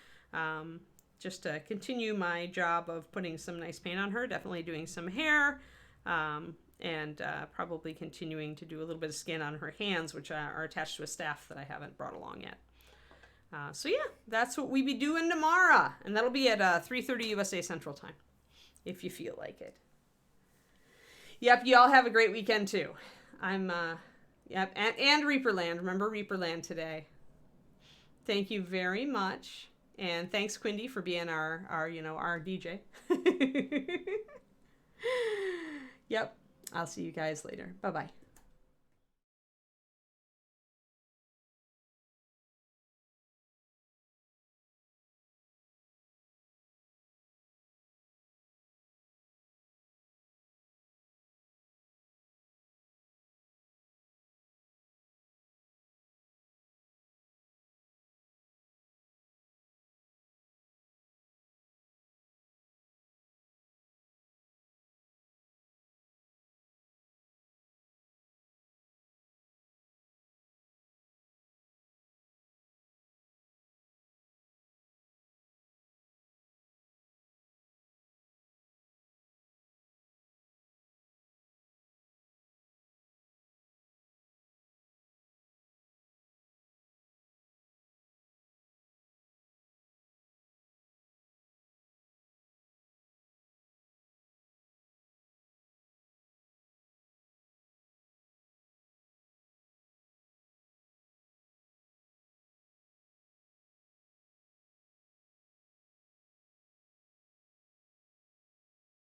Just to continue my job of putting some nice paint on her, definitely doing some hair, and probably continuing to do a little bit of skin on her hands, which are attached to a staff that I haven't brought along yet. So yeah, that's what we be doing tomorrow, and that'll be at 3:30 USA Central Time, if you feel like it. Yep, y'all have a great weekend too. Yep, and Reaperland. Remember Reaperland today. Thank you very much, and thanks Quindy for being our DJ. Yep. I'll see you guys later. Bye-bye.